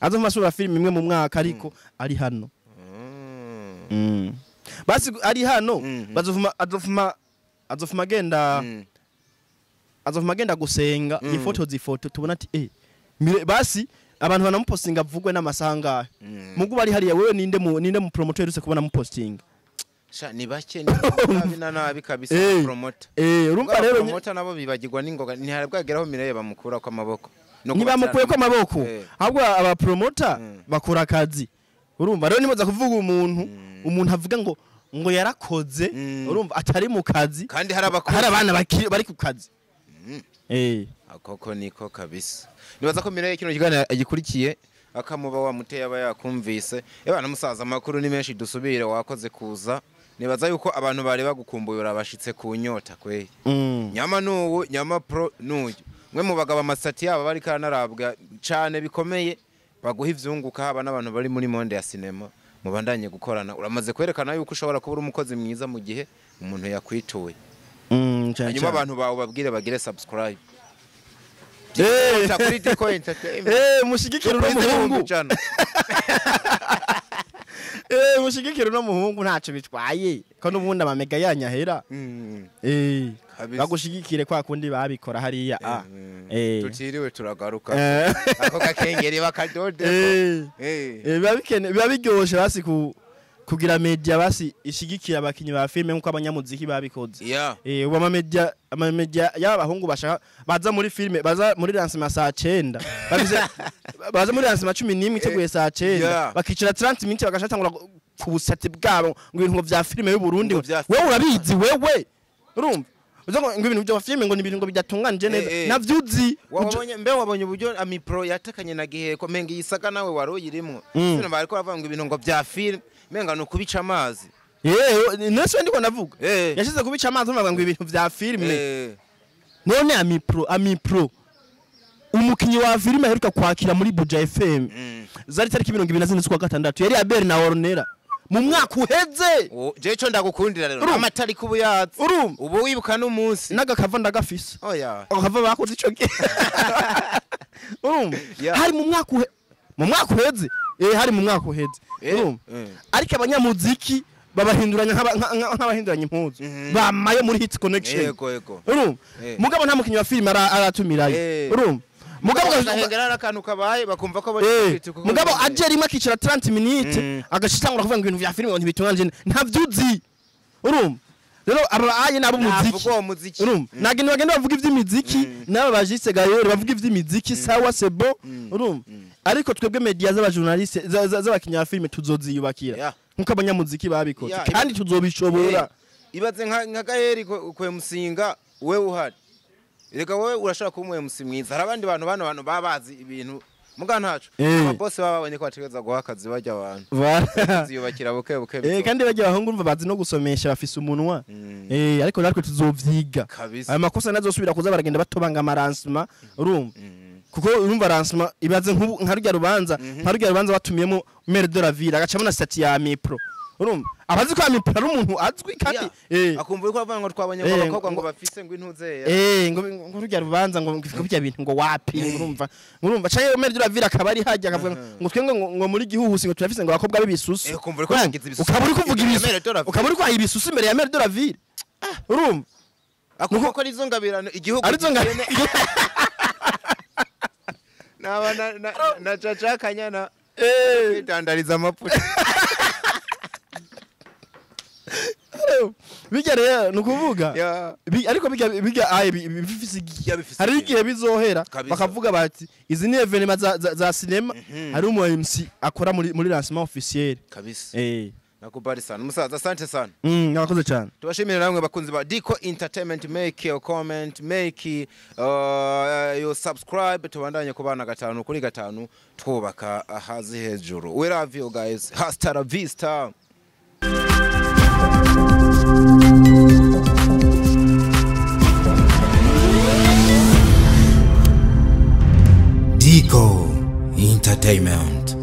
azomashura film imwe mu mwaka ariko ari hano basi ari hano azofuma agenda gusenga ifoto tubona ati basi abantu banamupostinga vugwe n'amasanga mugu bari hariya wewe ninde mu promoter uruse kubona mu posting sha ni bake ni nabi kabisa promoter urumva rero promoter nabo bibagirwa n'ingoga ni harabwageraho Mireille bamukura kwa maboko ni bamukuye kwa maboko ahubwo aba promoter bakora akazi urumva rero nimuza kuvuga umuntu avuga ngo yarakoze urumva atari mu kazi kandi hari abana bari ku kazi akoko niko kabisa. Nibaza ko Mireille kino kiganiro agikurikiye akamuba wa muteye aba yakumvise ebana musaza makuru ni menshi dusubire wakoze kuza. Nibaza yuko abantu bari bagukumbuye urabashitse ku nyota kwe nyama nuwo nyama pro nuyo mwe mu bagaba amasati yabo bari kanarabwa cyane bikomeye baguha ivyunguka haba n'abantu bari muri monde ya cinema mubandanye gukorana uramaze kwerekana yuko ushobora kuba umukozi mwiza mu gihe umuntu yakwituye hanyuma abantu bawo babwire bagire subscribe Takurite ko entertainment mushigikira no muhungu mushigikira no muhungu ntaco bitwaye ko n'ubundi amamega yanyahera bagushigikire kwa kundi babikora hariya tutiriwe turagaruka ako gakengeri bakadode biba biryoshe basi kugira media basi ishigikira abakinyi ba filme nkuko abanyamuziki babikoze ubu amamedia y'abahungu bashaka baza muri filme baza muri lancement saa 9 baza muri lancement 11 iteguye saa 9 bakicira 30 minutes bagashatangura ku busati bwabo ngo ibintu vya filme y'u Burundi wewe urabizi wewe urumva uzo ngo ibintu byo filime ngo ni ibintu ngo bidatunganije neza navyuzi wabonye uburyo Amipro yatakanye na Giheko menga yisaga nawe wari uyirimwo sino bariko bavuga ngo ibintu ngo bya film menga no kubica amazi nese ndiko ndavuga yashize kubica amazi bavuga ngo ibintu vya filime none Amipro umukinyi wa filime aheruka kwakira muri Buja FM zari tariki 24 z'ukwa gatandatu yari Abel na Ornera mu mwaka uheze je cyo ndagukundira rero amatari kubuyazi ubu wibuka n'umunsi nagakava ndagafisa oya akava bakoze ico gihe hari mu mwaka uheze hari mu mwaka uheze ariko abanyamuziki babahinduranya nk'abahinduranya impuzu bamaye muri Hits Connection mugabo nta mukinyi wa filime aratumirayo mugabo gahengera akantu kabaye bakumva ko mugabo aje rimwe akicara 30 minutes agashitangura kuvuga ngo ibintu vya filime ntibitunganje ntavyuzi rero abaye nabo muziki nagende bagenda bavuga ivy'imiziki nabo bajise gayore bavuga ivy'imiziki sawa sebo ariko twebwe media z'abajournaliste z'abakinya filime tuzoziyubakira nkuko abanyamuziki babikoze kandi tuzobishobora ibaze nka gaheri kwe musinga wewe uhari rega wowe urashaka kumwe musimwiza hari abandi bantu babazi ibintu muga ntacu abose bababonye ko bategeza guha akazi bajya abantu ziyubakira buke kandi bajya bahungu urumva bazi no gusomesha bafise umunwa ariko natwe tuzovyiga aya makosa nazosubira kuza baragenda batobanga amaransima kuko urumva ransima ibaze nka rujya rubanza batumiyemo Maire de la Ville agacamo na statut ya Amipro abazi ko Amipro ari umuntu azwi kandi akumva ko bavuga ngo twabonye abakobwa ngo bafise ngo intuze ngo rujya rubanza ngo bijya bintu ngo wapi urumva chaye Maire de la Ville akaba ari hajya akavuga ngo twenge ngo muri gihuhusi ngo turafise ngo abakobwa b'ibisusu ukumva ko yangize ibisusu ukaburi kuvuga ibisusu ukaburi kwa ibisusu imbere ya Maire de la Ville urumva akumva ko arizo ngabirano igihugu arizo ngabirano na Chacha Kanyana kwitandariza amaputa bijya rero nukuvuga ariko bijya hari igihe bizohera bakavuga bati izi ni evenement za cinema hari umu MC akora muri lancement officiel kabisa nakubali sana musaza asante sana nabakoze cyane tubashimire namwe bakunzi ba Diko Entertainment make your comment make your subscribe tubandanye kubana 5 kuri 5 twubaka ahazi hejuru we love you guys hasta la vista Diko Entertainment.